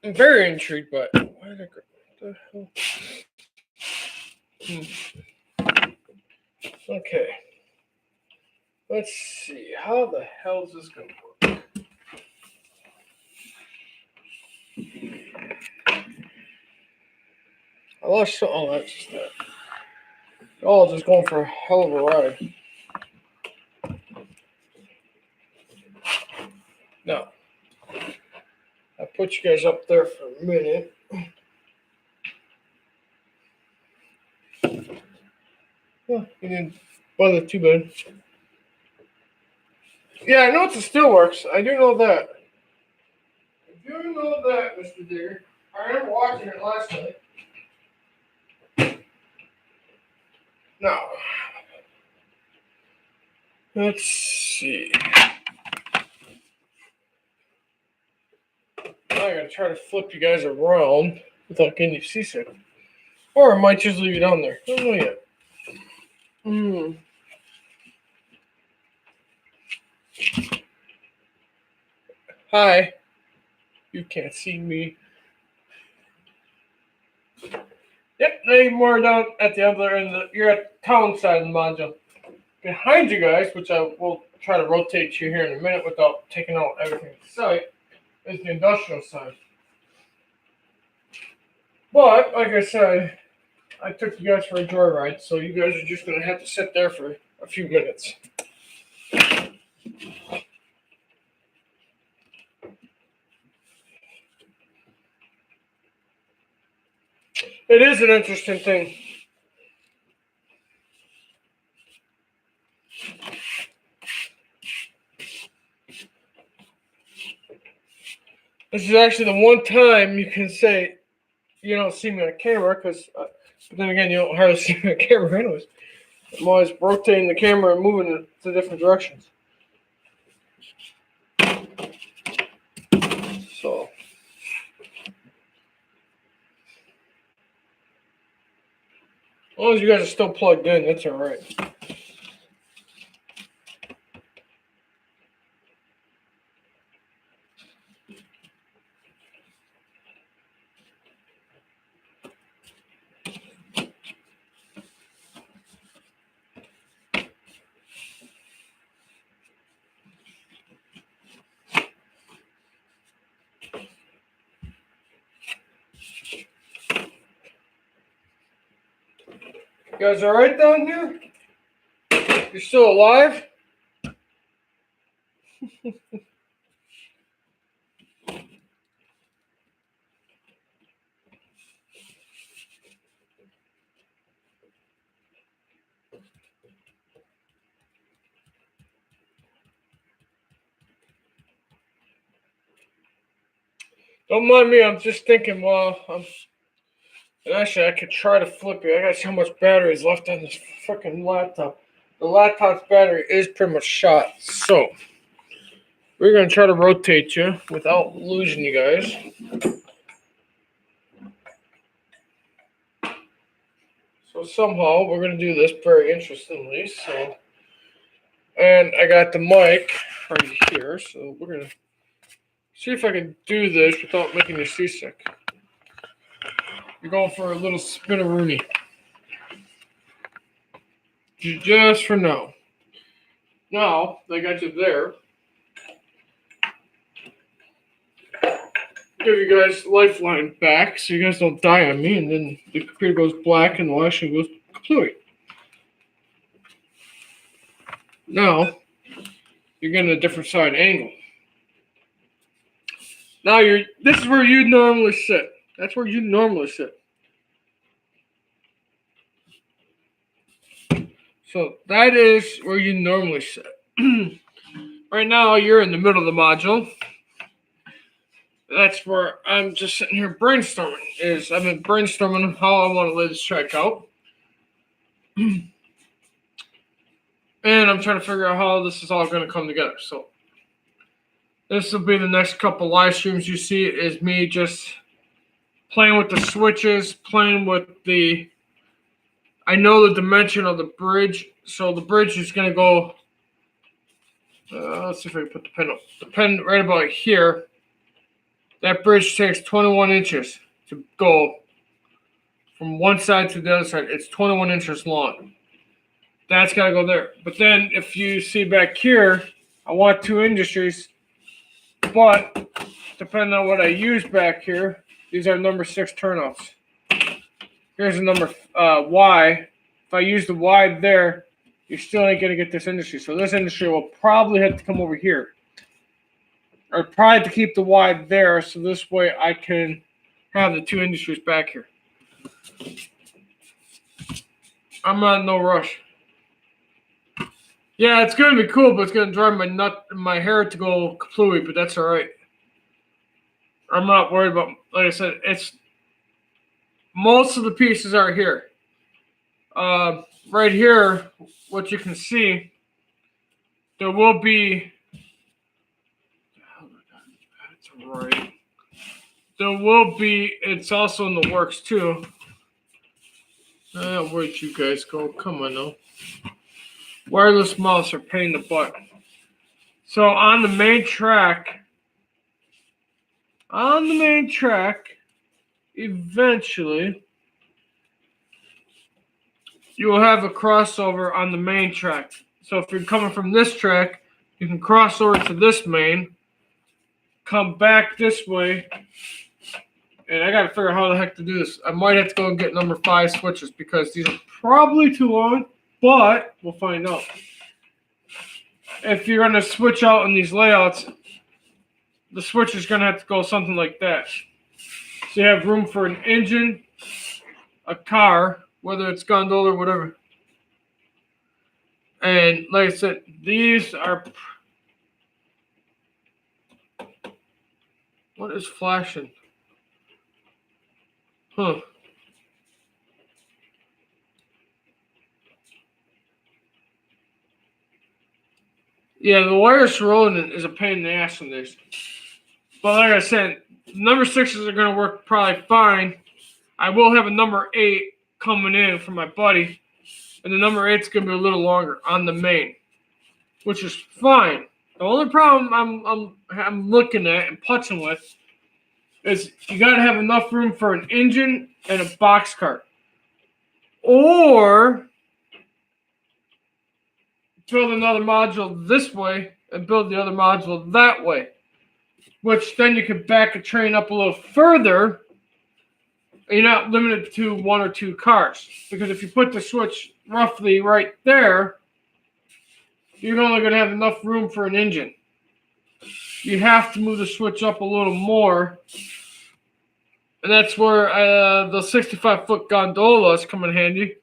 I'm very intrigued by it. Why did I go? What the hell? Okay. Let's see. How the hell is this going to work? I lost some. Oh, that's just that. Oh, just going for a hell of a ride. No. I put you guys up there for a minute. Oh, you didn't bother too bad. Yeah, I know it's a Steelworks. I do know that. I do know that, Mr. Digger. I remember watching it last night. No. Let's see. I gotta try to flip you guys around without getting you seasick. Or I might just leave you down there. I don't know yet. Hmm. Hi. You can't see me. Yep, now you're more down at the other end. You're at the town side of the module. Behind you guys, which I will try to rotate you here in a minute without taking out everything in sight, is the industrial side. But, like I said, I took you guys for a joyride, so you guys are just going to have to sit there for a few minutes. It is an interesting thing. This is actually the one time you can say you don't see me on camera because But then again, you don't hardly see the camera anyways. I'm always rotating the camera and moving it to different directions. So, as long as you guys are still plugged in, that's alright. You guys alright down here? You're still alive? Don't mind me, I'm just thinking, and actually I could try to flip it. I gotta see how much battery is left on this freaking laptop. The laptop's battery is pretty much shot, so we're gonna try to rotate you without losing you guys. So somehow we're gonna do this very interestingly. So, and I got the mic right here, so we're gonna see if I can do this without making you seasick. You're going for a little spinneroonie. Just for now. Now, I got you there. Give you guys lifeline back so you guys don't die on me, and then the computer goes black and the live stream goes kaplowy. Now, you're getting a different side angle. Now this is where you normally sit. That's where you normally sit. So that is where you normally sit. Right now, you're in the middle of the module. That's where I'm just sitting here brainstorming. I've been brainstorming how I want to lay this track out. And I'm trying to figure out how this is all going to come together. So this will be the next couple live streams you see is me just playing with the switches, playing with I know the dimension of the bridge. So the bridge is going to go, let's see if I can put the pin up. The pin right about here. That bridge takes 21 inches to go from one side to the other side. It's 21 inches long. That's got to go there. But then if you see back here, I want two industries. But depending on what I use back here, these are number 6 turnouts. Here's the number Y. If I use the Y there, you're still ain't going to get this industry. So this industry will probably have to come over here. Or probably to keep the Y there, so this way I can have the two industries back here. I'm not in no rush. Yeah, it's going to be cool, but it's going to drive my hair to go kaplooey, but that's all right. I'm not worried about, like I said, most of the pieces are here. Right here, what you can see, there will be, that's right. There will be, it's also in the works too. Where'd you guys go? Come on now. Wireless mouse are pain in the butt. So on the main track, eventually, you will have a crossover on the main track. So if you're coming from this track, you can cross over to this main, come back this way, and I got to figure out how the heck to do this. I might have to go and get number 5 switches because these are probably too long, but we'll find out. If you're going to switch out in these layouts, the switch is going to have to go something like that. So you have room for an engine, a car, whether it's gondola or whatever. And like I said, these are... What is flashing? Huh. Yeah, the wireless rolling is a pain in the ass on this. But like I said, number 6s are going to work probably fine. I will have a number 8 coming in from my buddy. And the number 8's going to be a little longer on the main, which is fine. The only problem I'm looking at and putzing with is you got to have enough room for an engine and a box cart. Or build another module this way and build the other module that way, which then you could back a train up a little further. You're not limited to 1 or 2 cars, because if you put the switch roughly right there, you're only going to have enough room for an engine. You have to move the switch up a little more, and that's where the 65-foot gondolas come in handy.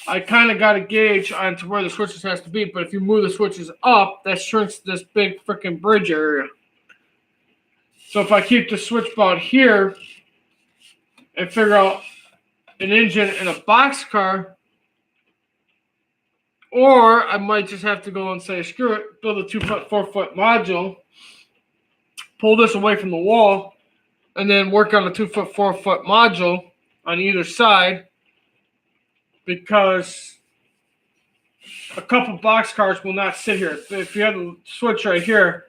I kind of got a gauge onto where the switches has to be, but if you move the switches up, that shrinks this big freaking bridge area. So if I keep the switch about here and figure out an engine and a box car, or I might just have to go and say, screw it, build a 2-foot, 4-foot module, pull this away from the wall, and then work on a 2-foot, 4-foot module on either side, because a couple box cars will not sit here. If you have the switch right here,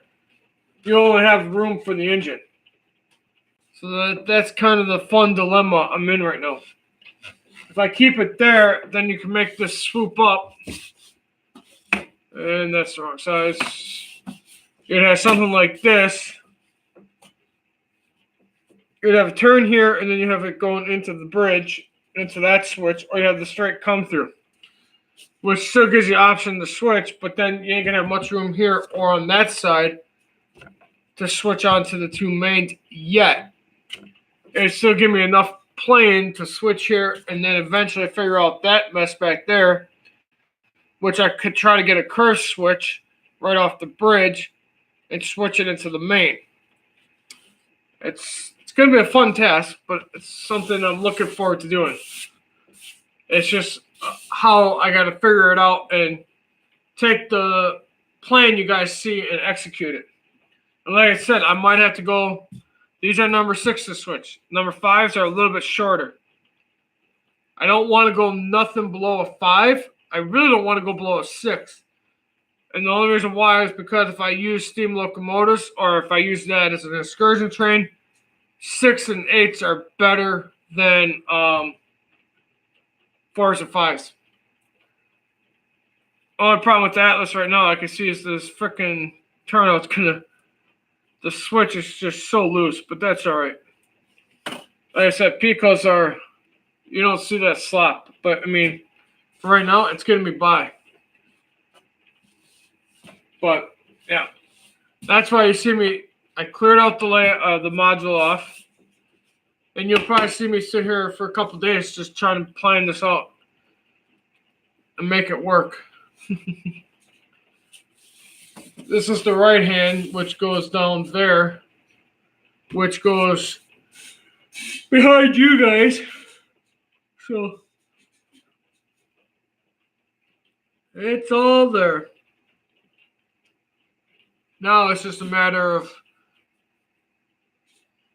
you only have room for the engine. So that's kind of the fun dilemma I'm in right now. If I keep it there, then you can make this swoop up. And that's the wrong size. You'd have something like this. You'd have a turn here, and then you have it going into the bridge, into that switch, or you have the straight come through, which still gives you option to switch, but then you ain't gonna have much room here or on that side to switch onto the 2 mains yet. It still give me enough plane to switch here, and then eventually figure out that mess back there, which I could try to get a curve switch right off the bridge and switch it into the main. It's going to be a fun task, but it's something I'm looking forward to doing. It's just how I got to figure it out and take the plan you guys see and execute it. And like I said, I might have to go. These are number 6 to switch. Number 5s are a little bit shorter. I don't want to go nothing below a 5. I really don't want to go below a 6. And the only reason why is because if I use steam locomotives, or if I use that as an excursion train, 6 and 8s are better than 4s and 5s. Only problem with the Atlas right now I can see is this freaking turnout's the switch is just so loose, but that's all right. Like I said, Picos are, you don't see that slop, but I mean, for right now, it's getting me by. But yeah, that's why you see me. I cleared out the module off, and you'll probably see me sit here for a couple days just trying to plan this out and make it work. This is the right hand, which goes down there, which goes behind you guys. So it's all there. Now it's just a matter of,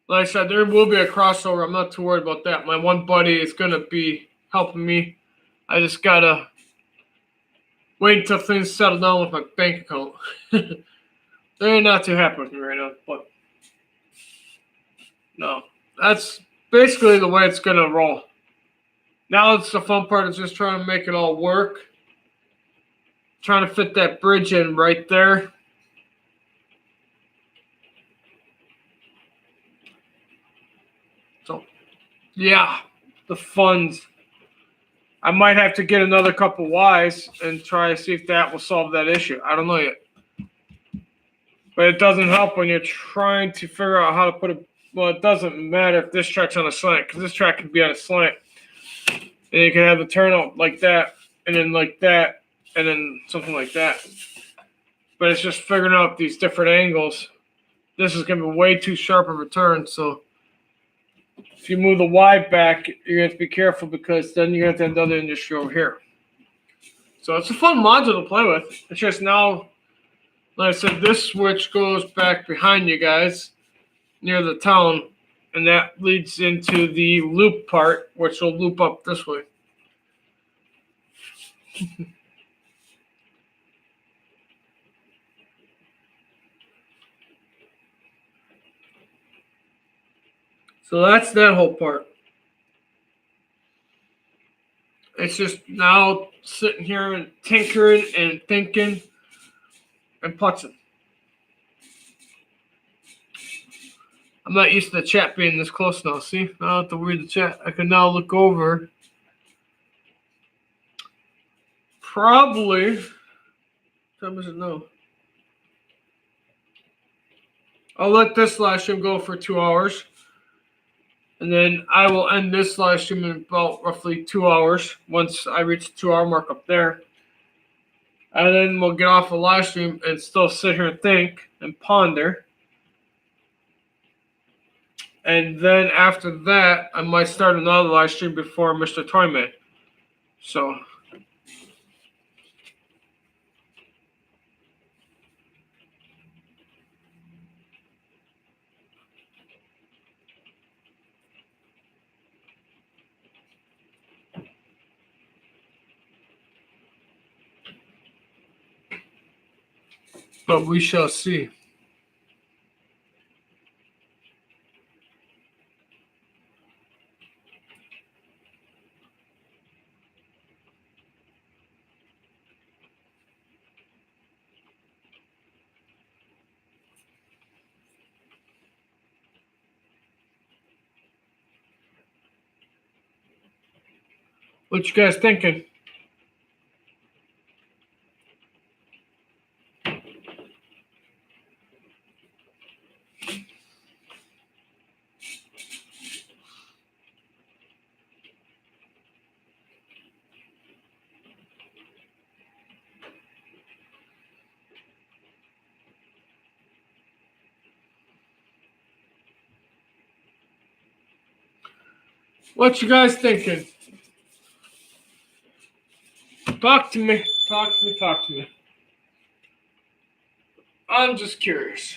like I said, there will be a crossover. I'm not too worried about that. My one buddy is going to be helping me. I just got to wait until things settle down with my bank account. They're not too happy with me right now, but no, that's basically the way it's going to roll. Now it's the fun part is just trying to make it all work. Trying to fit that bridge in right there. So, yeah, the funds. I might have to get another couple Ys and try to see if that will solve that issue. I don't know yet. But it doesn't help when you're trying to figure out how to put it. Well, it doesn't matter if this track's on a slant, because this track can be on a slant. And you can have the turnout like that, and then like that, and then something like that. But it's just figuring out these different angles. This is going to be way too sharp of a turn, so if you move the Y back, you're going to have to be careful, because then you're going to have another industry over here. So it's a fun module to play with. It's just now Like I said, this switch goes back behind you guys near the town, and that leads into the loop part, which will loop up this way. So that's that whole part. It's just now sitting here and tinkering and thinking and putzing. I'm not used to the chat being this close now. See, I don't have to read the chat. I can now look over. Probably. What time is it now? I'll let this live stream go for 2 hours. And then I will end this live stream in about roughly 2 hours once I reach the 2 hour mark up there. And then we'll get off the live stream and still sit here and think and ponder. And then after that, I might start another live stream before Mr. Toyman. So. But we shall see. What you guys thinking? What you guys thinking? Talk to me. Talk to me. Talk to me. I'm just curious.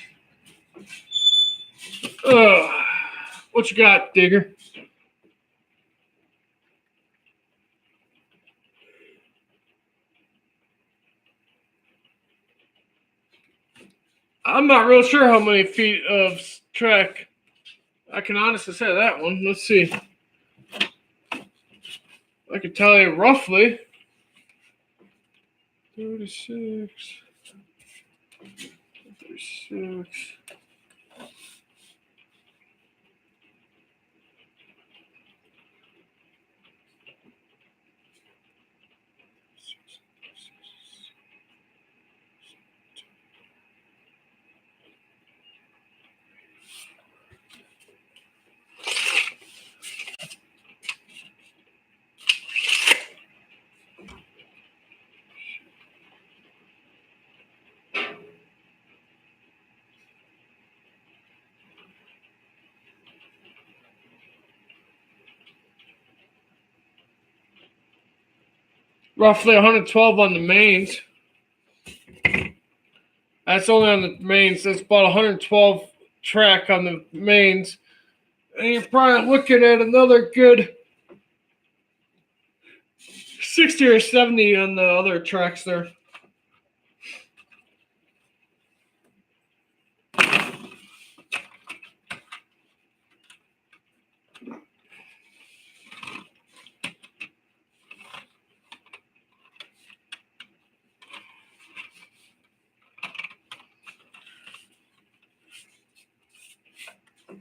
What you got, Digger? I'm not real sure how many feet of track. I can honestly say that one. Let's see. I can tell you roughly. 36. 36. Roughly 112 on the mains. That's only on the mains. That's about 112 track on the mains. And you're probably looking at another good 60 or 70 on the other tracks there.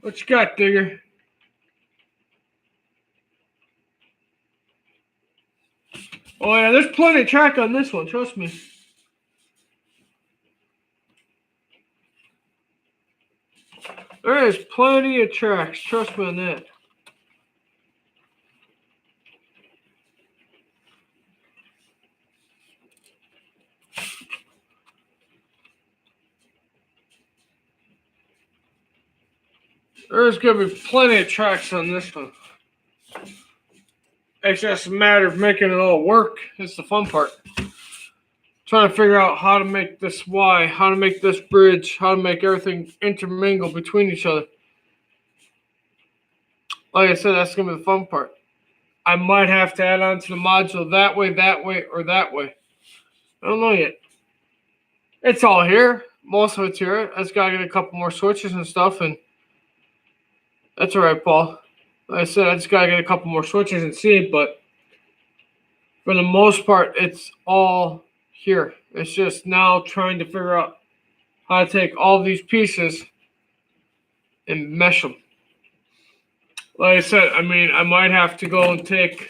What you got, Digger? Oh, yeah, there's plenty of track on this one. Trust me. There is plenty of tracks. Trust me on that. There's going to be plenty of tracks on this one. It's just a matter of making it all work. It's the fun part. trying to figure out how to make this Y, how to make this bridge, how to make everything intermingle between each other. Like I said, that's going to be the fun part. I might have to add on to the module that way, or that way. I don't know yet. It's all here. Most of it's here. I just got to get a couple more switches and stuff, and that's all right, Paul. Like I said, I just got to get a couple more switches and see, but for the most part, it's all here. It's just now trying to figure out how to take all these pieces and mesh them. Like I said, I mean, I might have to go and take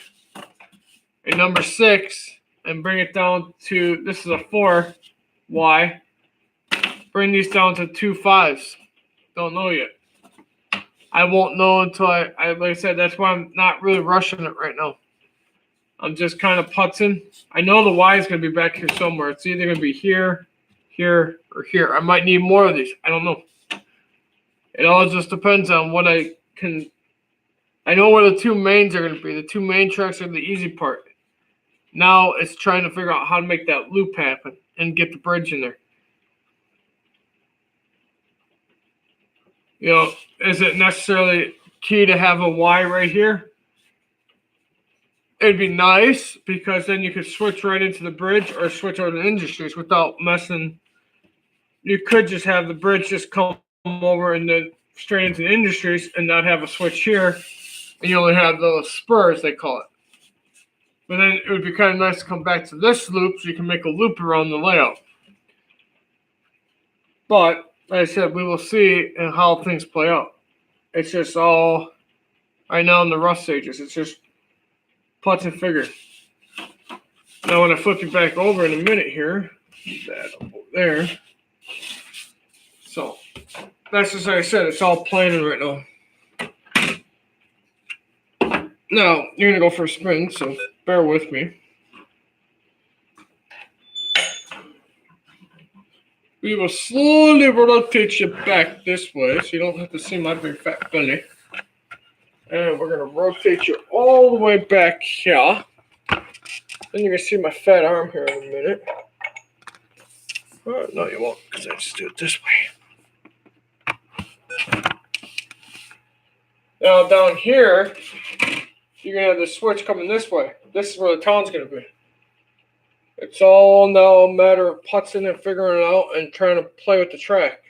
a number 6 and bring it down to, this is a 4Y. Bring these down to 2 5s. Don't know yet. I won't know until I like I said, that's why I'm not really rushing it right now. I'm just kind of putzing. I know the Y is going to be back here somewhere. It's either going to be here, here, or here. I might need more of these. I don't know. It all just depends on what I can. I know where the 2 mains are going to be. The 2 main tracks are the easy part. Now it's trying to figure out how to make that loop happen and get the bridge in there. You know, is it necessarily key to have a Y right here? It'd be nice because then you could switch right into the bridge or switch over to industries without messing. You could just have the bridge just come over and then straight into the industries and not have a switch here. And you only have those spurs, they call it. But then it would be kind of nice to come back to this loop so you can make a loop around the layout. But, like I said, we will see how things play out. It's just all right now in the rough stages. It's just putts and figure. Now, when I flip you back over in a minute here, that over there. So, that's just like I said, it's all planning right now. Now, you're going to go for a spin, so bear with me. We will slowly rotate you back this way so you don't have to see my big fat belly. And we're going to rotate you all the way back here. Then you're going to see my fat arm here in a minute. Oh, no, you won't, because I just do it this way. Now, down here, you're going to have the switch coming this way. This is where the town's going to be. It's all now a matter of putzing and figuring it out and trying to play with the track.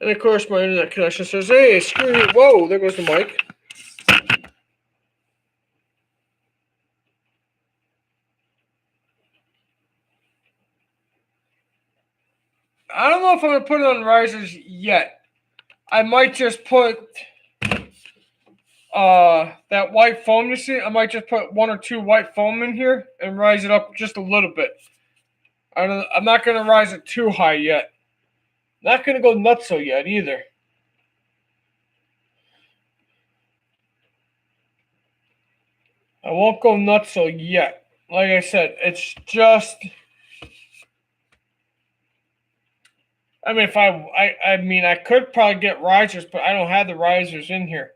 And of course, my internet connection says, hey, screw you. Whoa, there goes the mic. I don't know if I'm going to put it on risers yet. I might just put that white foam you see. I might just put 1 or 2 white foam in here and rise it up just a little bit. I'm not going to rise it too high yet. Not going to go nutso yet either. I won't go nutso yet. Like I said, it's just. I mean, I could probably get risers, but I don't have the risers in here.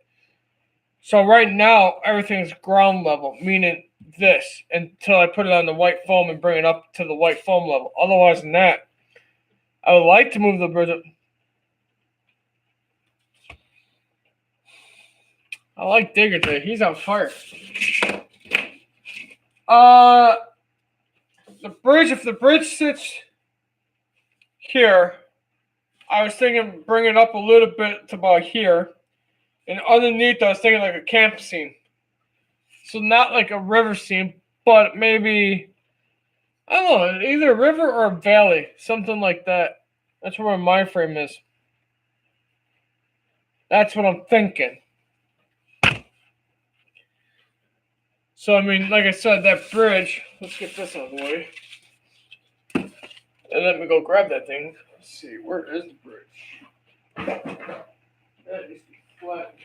So right now, everything's ground level, meaning this, until I put it on the white foam and bring it up to the white foam level. Otherwise than that, I would like to move the bridge up. I like Digger today. He's on fire. If the bridge sits here, I was thinking bring it up a little bit to about here. And underneath, I was thinking like a camp scene. So not like a river scene, but maybe, I don't know, either a river or a valley. Something like that. That's where my mind frame is. That's what I'm thinking. So, I mean, like I said, that bridge, let's get this out of the way. And let me go grab that thing. Let's see, where is the bridge? That needs to be flat.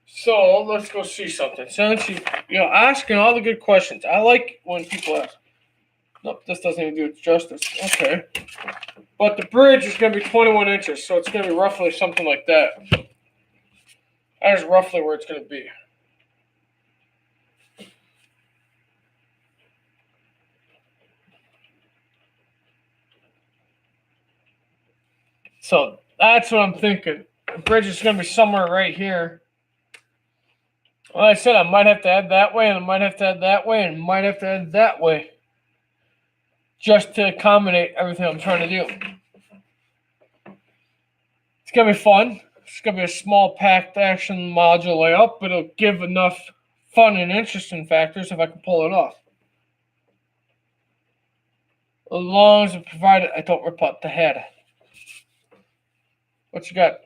So, let's go see something. Since you're asking all the good questions. I like when people ask. Nope, this doesn't even do it justice. Okay. But the bridge is going to be 21 inches, so it's going to be roughly something like that. That is roughly where it's going to be. So that's what I'm thinking. The bridge is going to be somewhere right here. Like I said, I might have to add that way, and I might have to add that way, and might have to add that way. Just to accommodate everything I'm trying to do. It's going to be fun. It's going to be a small packed action module layout, but it'll give enough fun and interesting factors if I can pull it off. As long as I provide it, I don't rip out the head. What you got?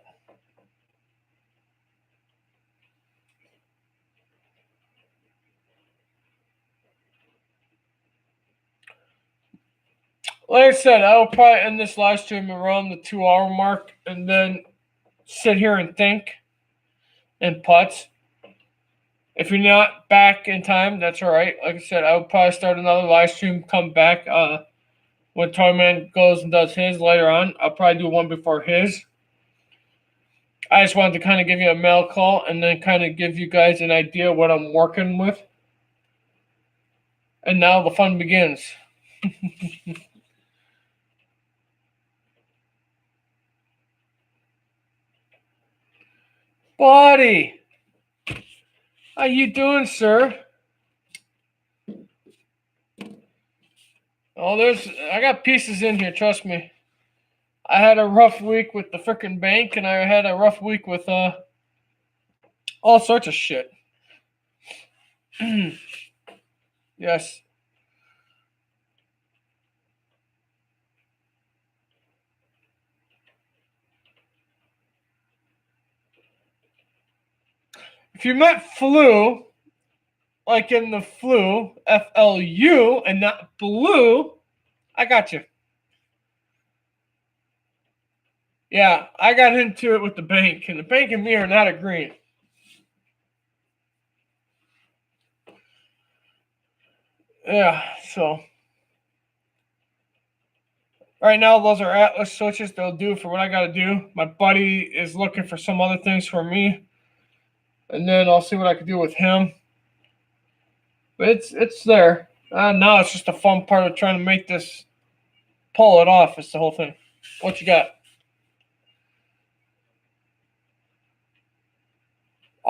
Like I said, I will probably end this live stream around the 2 hour mark and then sit here and think and putts. If you're not back in time, that's all right. Like I said, I will probably start another live stream, come back when Toyman goes and does his later on. I'll probably do one before his. I just wanted to kind of give you a mail call and then kind of give you guys an idea what I'm working with. And now the fun begins. Buddy, how you doing, sir? Oh, I got pieces in here, trust me. I had a rough week with the frickin' bank, and I had a rough week with all sorts of shit. Yes. If you meant flu, like in the flu, FLU, and not blue, I got you. Yeah, I got into it with the bank, and the bank and me are not agreeing. Yeah, so right now those are Atlas switches. They'll do for what I got to do. My buddy is looking for some other things for me, and then I'll see what I can do with him. But it's there. Now it's just a fun part of trying to make this pull it off. It's the whole thing. What you got?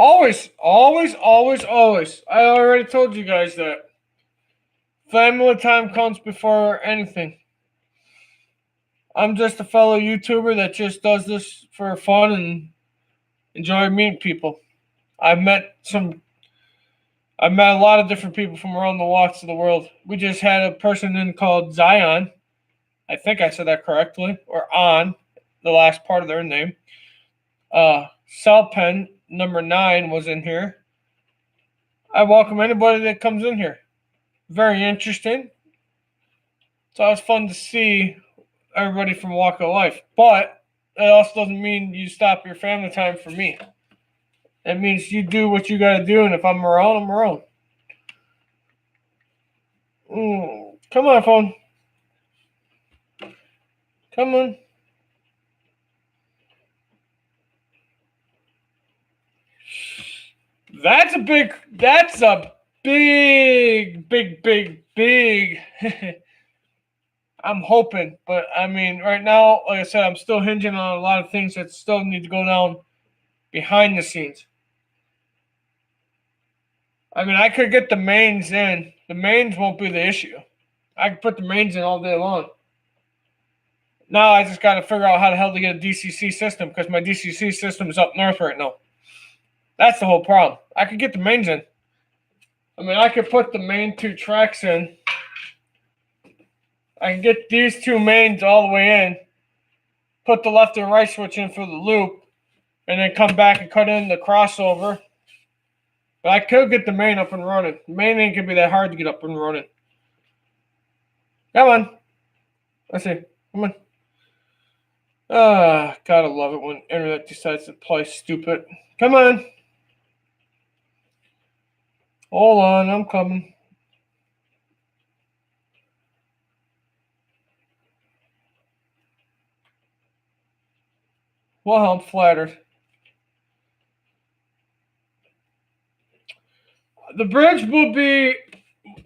Always, always, always, always. I already told you guys that. Family time comes before anything. I'm just a fellow YouTuber that just does this for fun and enjoy meeting people. I've met a lot of different people from around the walks of the world. We just had a person in called Zion. I think I said that correctly. Or on, the last part of their name. Cellpen number 9 was in here. I welcome anybody that comes in here. Very interesting. It's always fun to see everybody from walk of life. But it also doesn't mean you stop your family time for me. It means you do what you got to do, and if I'm around, I'm around. Come on, phone. Come on. That's a big. I'm hoping, but I mean, right now, like I said, I'm still hinging on a lot of things that still need to go down behind the scenes. I mean, I could get the mains in. The mains won't be the issue. I could put the mains in all day long. Now I just got to figure out how the hell to get a DCC system because my DCC system is up north right now. That's the whole problem. I could get the mains in. I mean, I could put the main 2 tracks in. I can get these 2 mains all the way in, put the left and right switch in for the loop, and then come back and cut in the crossover. But I could get the main up and running. The main ain't going to be that hard to get up and running. Come on. Let's see. Come on. Gotta love it when internet decides to play stupid. Come on. Hold on, I'm coming. Well, I'm flattered. The bridge will be.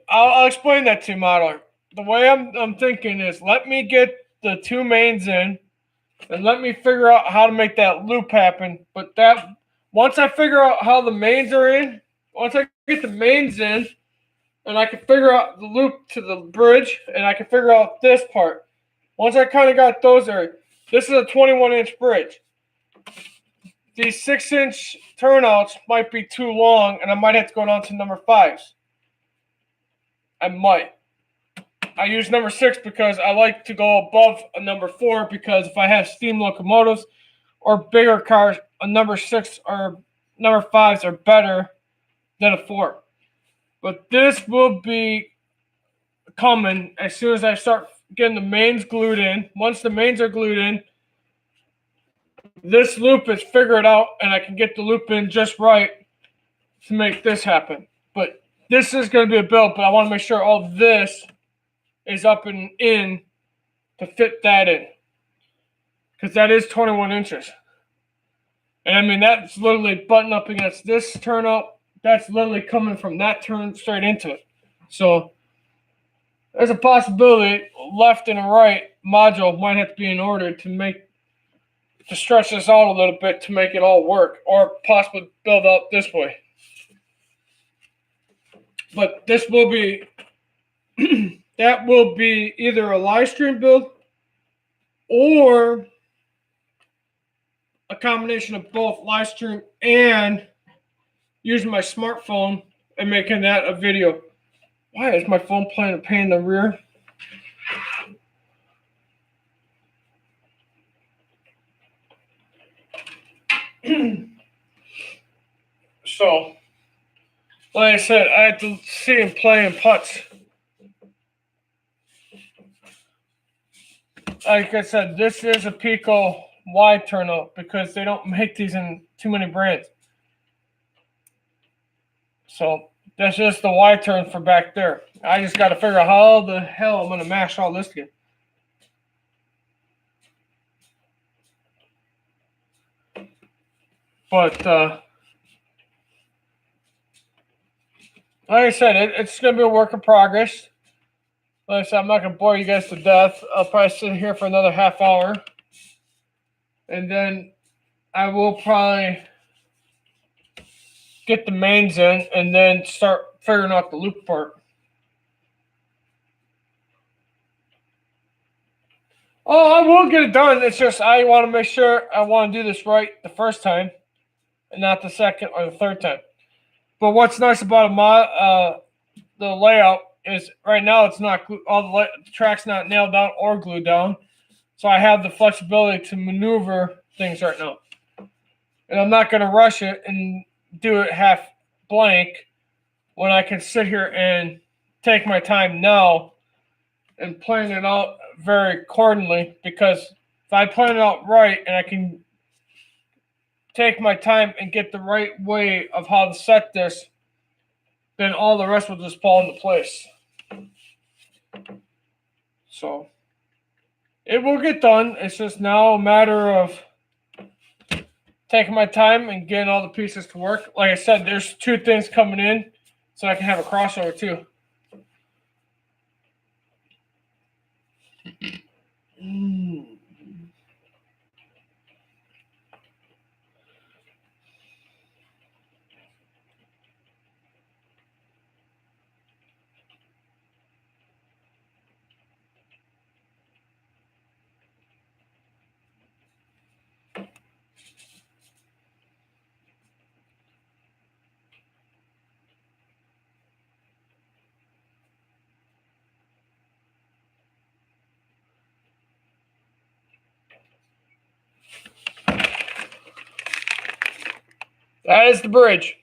I'll explain that to you, modeler. The way I'm thinking is, let me get the 2 mains in, and let me figure out how to make that loop happen. But that once I figure out how the mains are in, once I get the mains in, and I can figure out the loop to the bridge, and I can figure out this part. Once I kind of got those there, this is a 21-inch bridge. These 6-inch turnouts might be too long, and I might have to go down to number 5s. I might. I use number 6 because I like to go above a number 4, because if I have steam locomotives or bigger cars, a number 6 or number 5s are better than a 4. But this will be coming as soon as I start getting the mains glued in. Once the mains are glued in, this loop is figured out, and I can get the loop in just right to make this happen. But this is going to be a build, but I want to make sure all this is up and in to fit that in, because that is 21 inches. And I mean, that's literally button up against this turnout. That's literally coming from that turn straight into it. So there's a possibility left and a right module might have to be in order to stretch this out a little bit to make it all work, or possibly build out this way. But this will be that will be either a live stream build or a combination of both live stream and using my smartphone and making that a video. Why is my phone playing a pain in the rear? So, like I said, I had to see him playing putts. Like I said, this is a Pico wide turnout because they don't make these in too many brands. So that's just the wide turn for back there. I just got to figure out how the hell I'm going to mash all this together. But like I said, it's going to be a work in progress. Like I said, I'm not going to bore you guys to death. I'll probably sit here for another half hour. And then I will probably get the mains in and then start figuring out the loop part. Oh, I will get it done. It's just I want to make sure I want to do this right the first time and not the second or the third time. But what's nice about the layout is right now it's not all the track's not nailed down or glued down, so I have the flexibility to maneuver things right now, and I'm not going to rush it and do it half blank when I can sit here and take my time now and plan it out very accordingly. Because if I plan it out right and I can take my time and get the right way of how to set this, then all the rest will just fall into place. So it will get done. It's just now a matter of taking my time and getting all the pieces to work. Like I said, there's 2 things coming in, so I can have a crossover too. That is the bridge.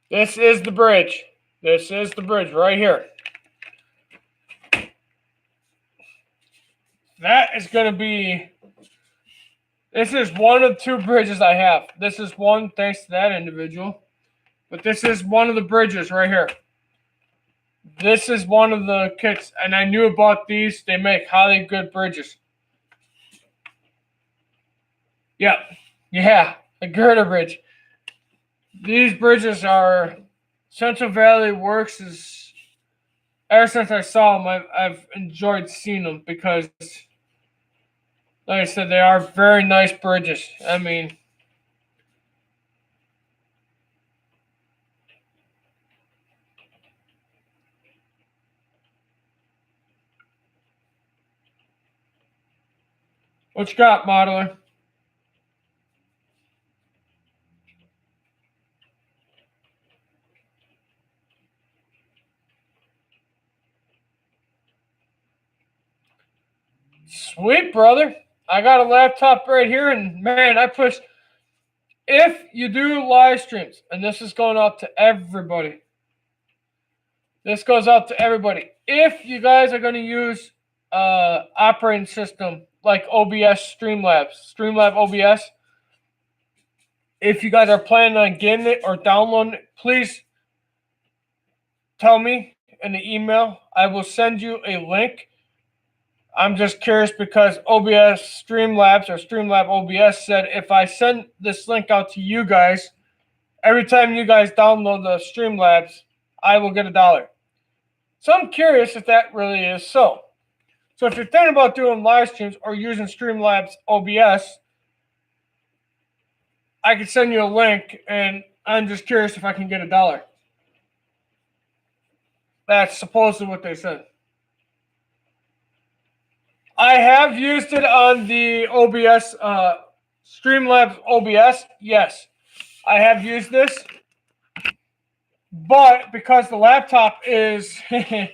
This is the bridge. This is the bridge right here. That is going to be... This is one of 2 bridges I have. This is one thanks to that individual. But this is one of the bridges right here. This is one of the kits, and I knew about these. They make highly good bridges. Yeah, a girder bridge. These bridges are Central Valley Works. Is ever since I saw them, I've enjoyed seeing them because Like I said, they are very nice bridges. I mean, what you got, modeler? Sweet, brother. I got a laptop right here, and man, I push. If you do live streams, and this is going out to everybody, this goes out to everybody. If you guys are going to use operating system like OBS Streamlab OBS, if you guys are planning on getting it or downloading it, please tell me in the email. I will send you a link. I'm just curious because OBS Streamlabs or Streamlab OBS said if I send this link out to you guys, every time you guys download the Streamlabs, I will get $1. So I'm curious if that really is so. So if you're thinking about doing live streams or using Streamlabs OBS, I can send you a link, and I'm just curious if I can get $1. That's supposedly what they said. I have used it on the OBS, Streamlabs OBS. Yes, I have used this. But because the laptop is, it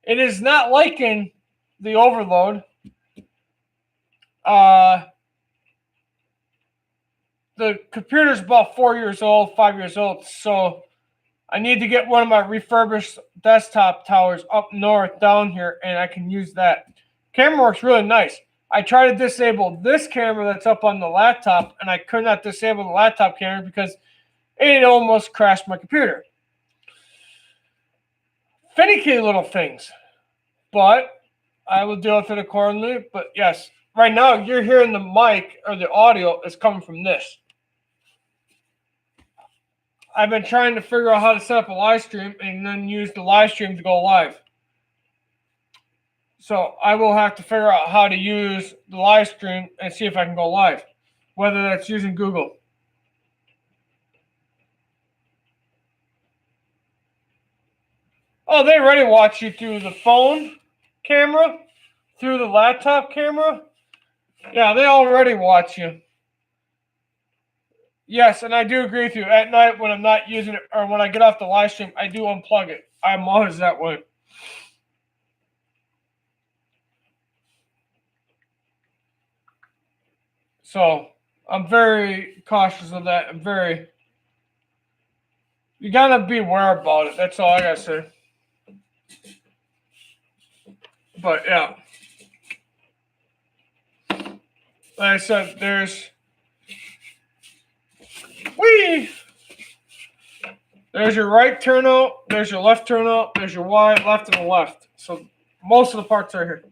is not liking the overload. The computer's about 4 years old, 5 years old. So I need to get one of my refurbished desktop towers up north down here, and I can use that. Camera works really nice. I tried to disable this camera that's up on the laptop, and I could not disable the laptop camera because it almost crashed my computer. Finicky little things, but I will deal with it accordingly. But yes, right now you're hearing the mic or the audio is coming from this. I've been trying to figure out how to set up a live stream and then use the live stream to go live. So I will have to figure out how to use the live stream and see if I can go live, whether that's using Google. Oh, they already watch you through the phone camera, through the laptop camera. Yeah, they already watch you. Yes, and I do agree with you. At night when I'm not using it or when I get off the live stream, I do unplug it. I'm always that way. So I'm very cautious of that. You gotta be aware about it. That's all I gotta say. But yeah. Like I said, there's your right turnout, there's your left turnout, there's your wide, left and the left. So most of the parts are here.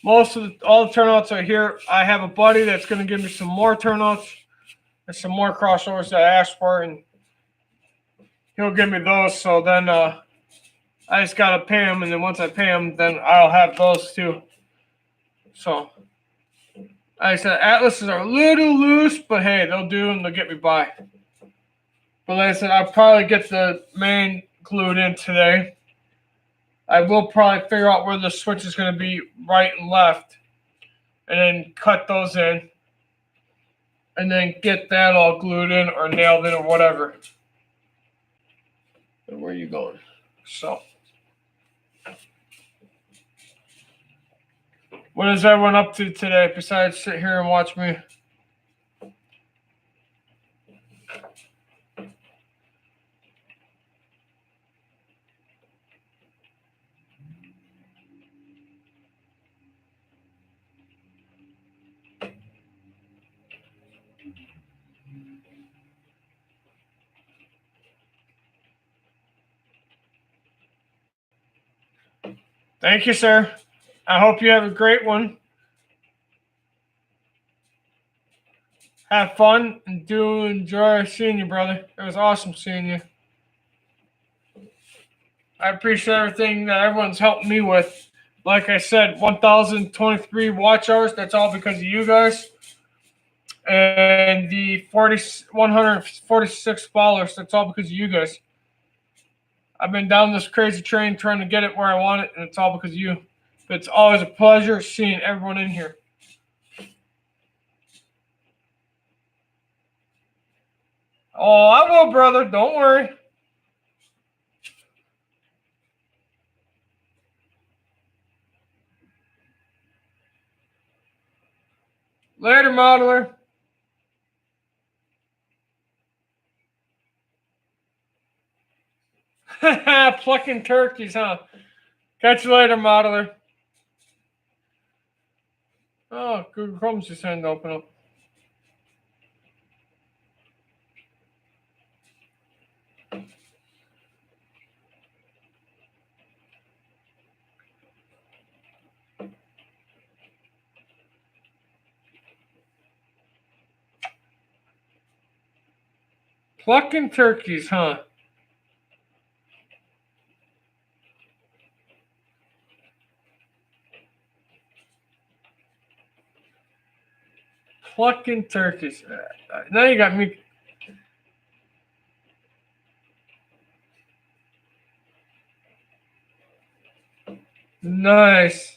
All the turnouts are here. I have a buddy that's going to give me some more turnouts and some more crossovers that I asked for, and he'll give me those. So then I just got to pay him, and then once I pay him, then I'll have those too. So like I said, Atlases are a little loose, but hey, they'll do and they'll get me by. But like I said, I'll probably get the main glued in today. I will probably figure out where the switch is going to be right and left, and then cut those in, and then get that all glued in or nailed in or whatever. And where are you going? So, what is everyone up to today besides sit here and watch me? Thank you, sir. I hope you have a great one. Have fun and do enjoy seeing you, brother. It was awesome seeing you. I appreciate everything that everyone's helped me with. Like I said, 1,023 watch hours. That's all because of you guys. And the 146 followers. That's all because of you guys. I've been down this crazy train trying to get it where I want it, and it's all because of you. But it's always a pleasure seeing everyone in here. Oh, I will, brother. Don't worry. Later, modeler. Plucking turkeys, huh? Catch you later, modeler. Oh, Google Chrome's just trying to open up. Plucking turkeys, huh? Plucking turkeys. Now you got me. Nice.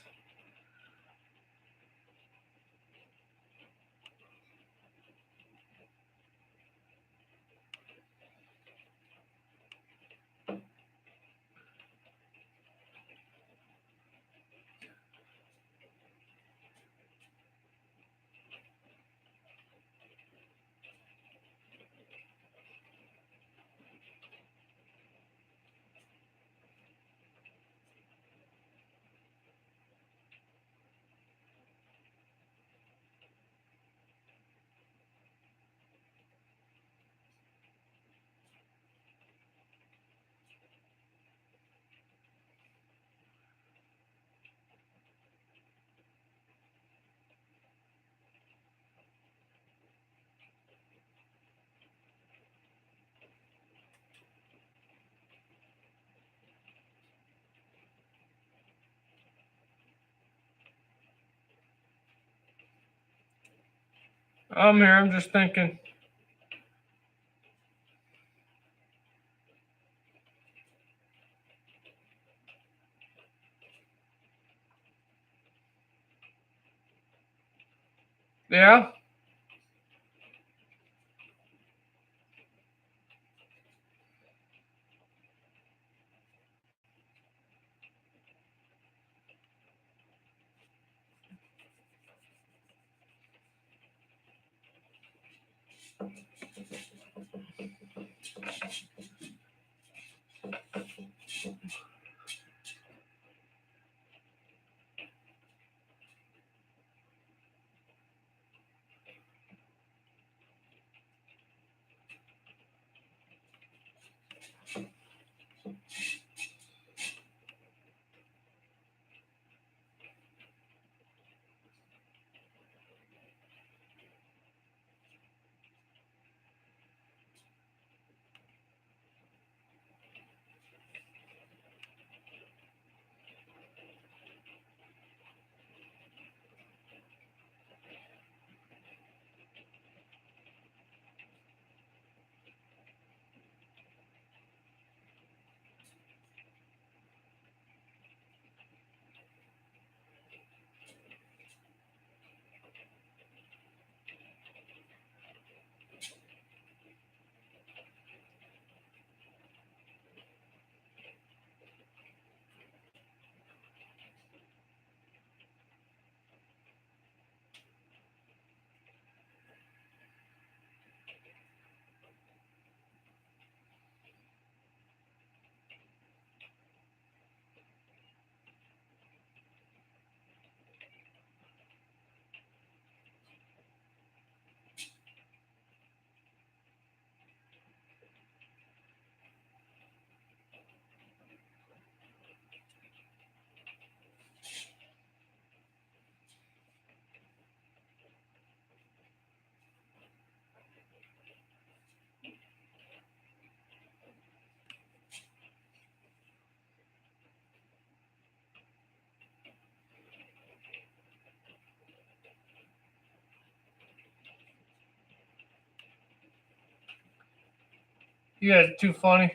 I'm here. I'm just thinking. Yeah? You guys are too funny.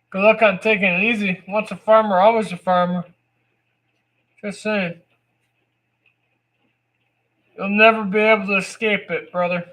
Good luck on taking it easy. Once a farmer, always a farmer. Just saying. You'll never be able to escape it, brother.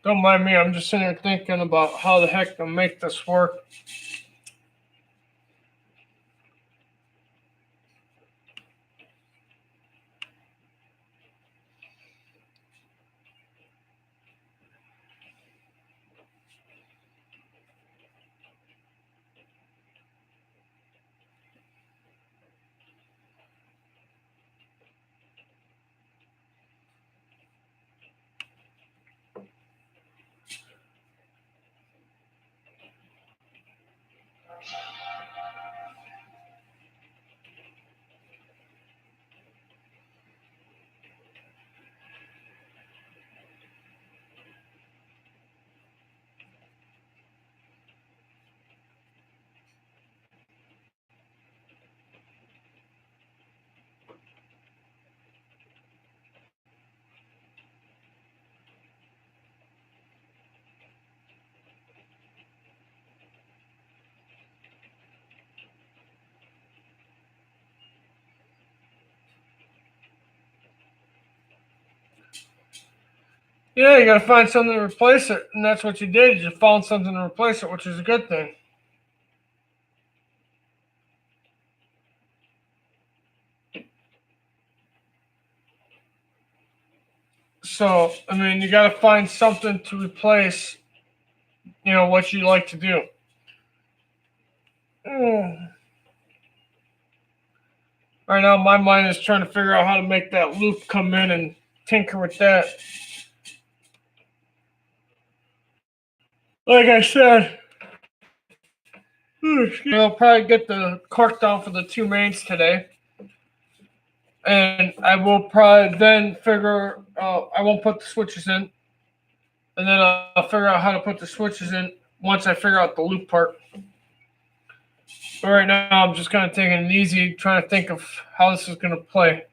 Don't mind me. I'm just sitting here thinking about how the heck to make this work. Yeah, you gotta find something to replace it, and that's what you did. You just found something to replace it, which is a good thing. So, I mean, you gotta find something to replace, what you like to do. Mm. Right now, my mind is trying to figure out how to make that loop come in and tinker with that. Like I said, I'll probably get the cork down for the two mains today. And I will probably then figure out, I won't put the switches in. And then I'll figure out how to put the switches in once I figure out the loop part. But right now, I'm just kind of taking it easy, trying to think of how this is going to play.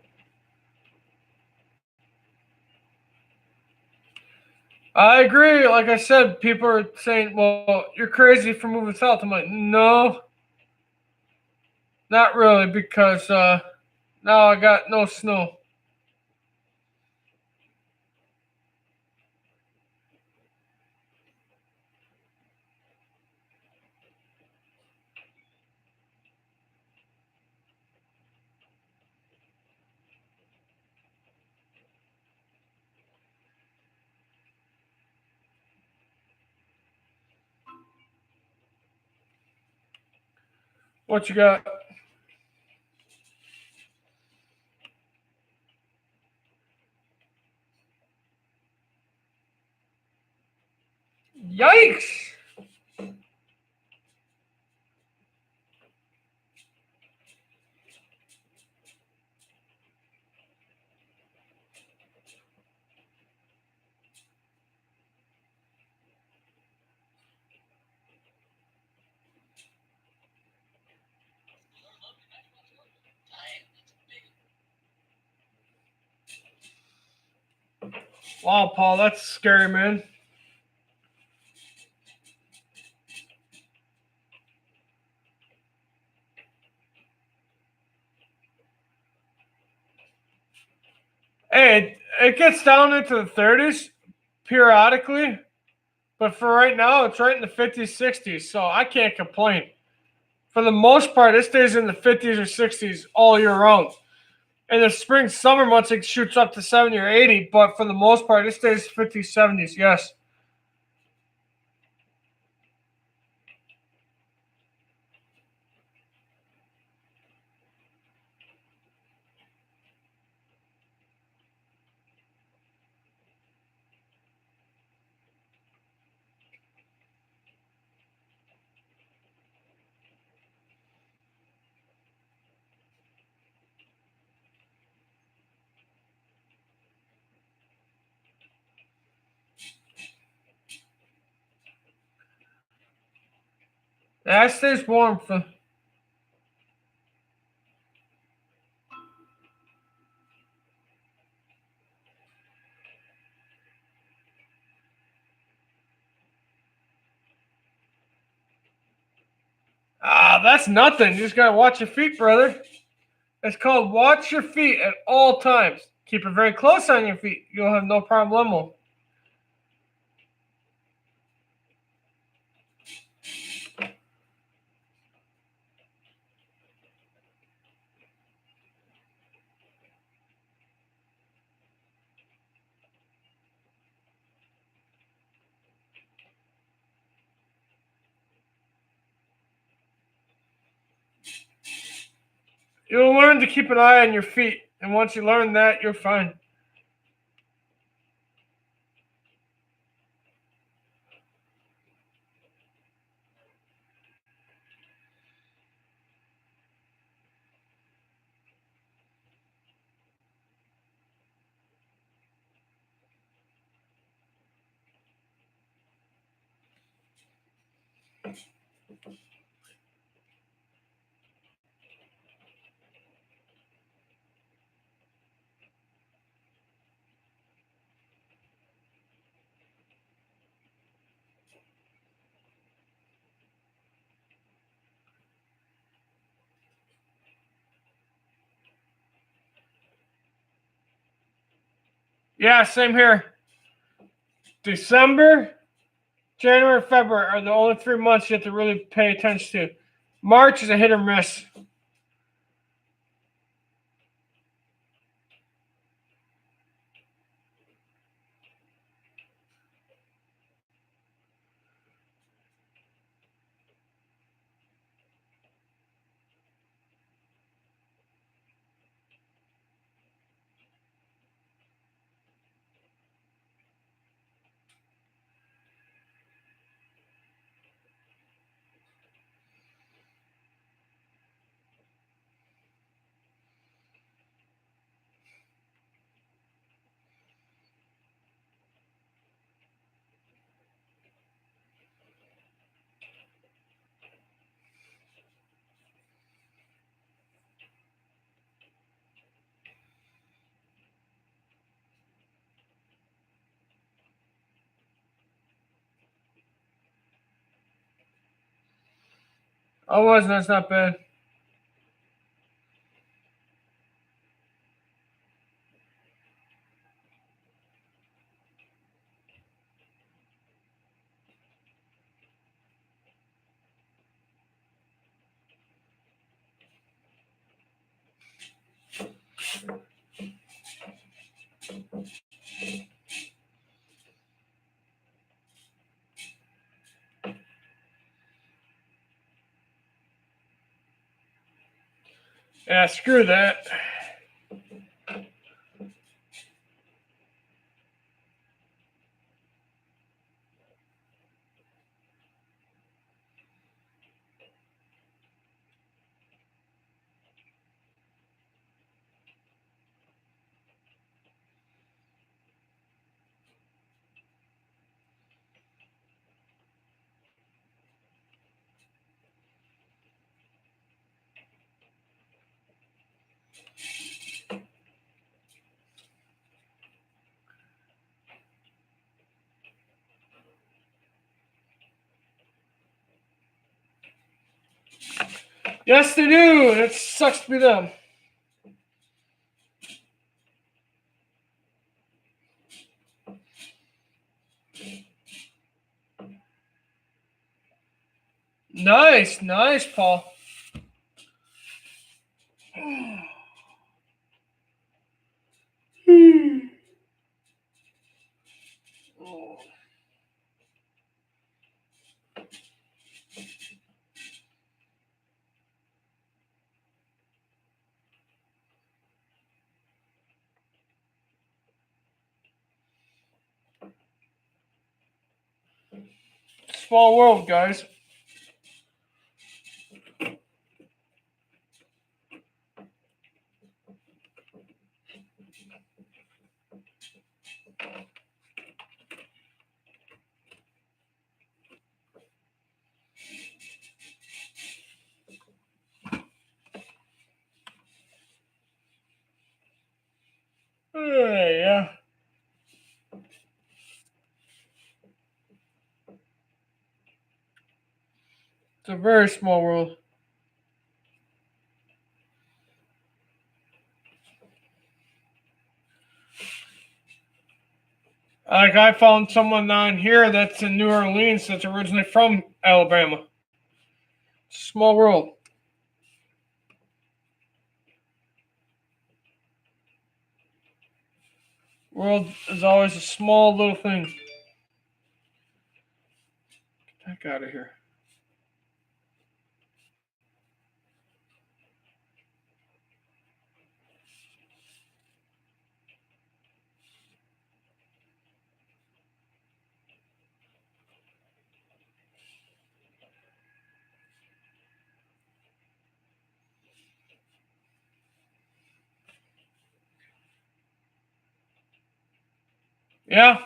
I agree. Like I said, people are saying, well, you're crazy for moving south. I'm like, no, not really, because now I got no snow. What you got? Yikes! Wow, Paul, that's scary, man. Hey, it gets down into the 30s periodically, but for right now, it's right in the 50s, 60s, so I can't complain. For the most part, it stays in the 50s or 60s all year round. In the spring, summer months, it shoots up to 70 or 80, but for the most part, it stays 50s, 70s, yes. Yeah, it stays warm for. That's nothing. You just gotta watch your feet, brother. It's called watch your feet at all times. Keep it very close on your feet. You'll have no problemo. You'll learn to keep an eye on your feet, and once you learn that, you're fine. Yeah, same here. December, January, February are the only 3 months you have to really pay attention to. March is a hit or miss. Otherwise, that's not bad. Yeah, screw that. Yes, they do. And it sucks to be them. Nice, nice, Paul. Small world, guys. Yeah. It's a very small world. Like I found someone on here that's in New Orleans that's originally from Alabama. Small world. World is always a small little thing. Get the heck out of here. Yeah.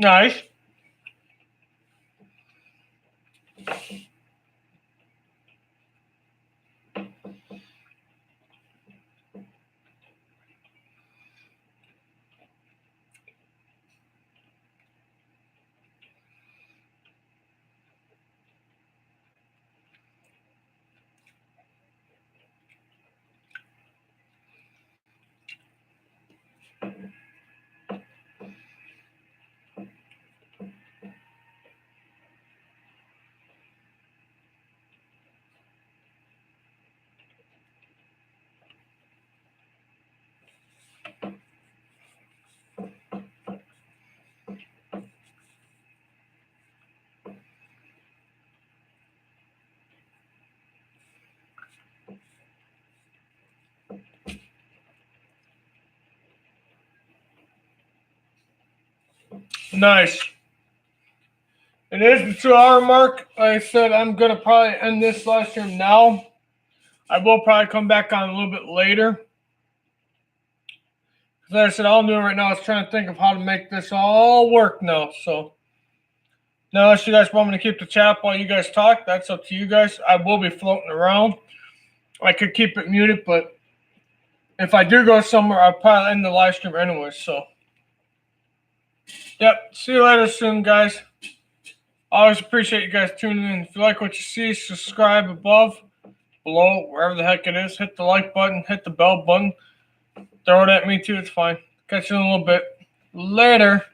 Nice. Nice. It is the 2 hour mark. Like I said, I'm going to probably end this live stream now. I will probably come back on a little bit later. Because like I said, all I'm doing right now is trying to think of how to make this all work now. So, now unless you guys want me to keep the chat while you guys talk, that's up to you guys. I will be floating around. I could keep it muted, but if I do go somewhere, I'll probably end the live stream anyway. So, yep. See you later soon, guys. Always appreciate you guys tuning in. If you like what you see, subscribe above, below, wherever the heck it is. Hit the like button, hit the bell button. Throw it at me too, it's fine. Catch you in a little bit. Later.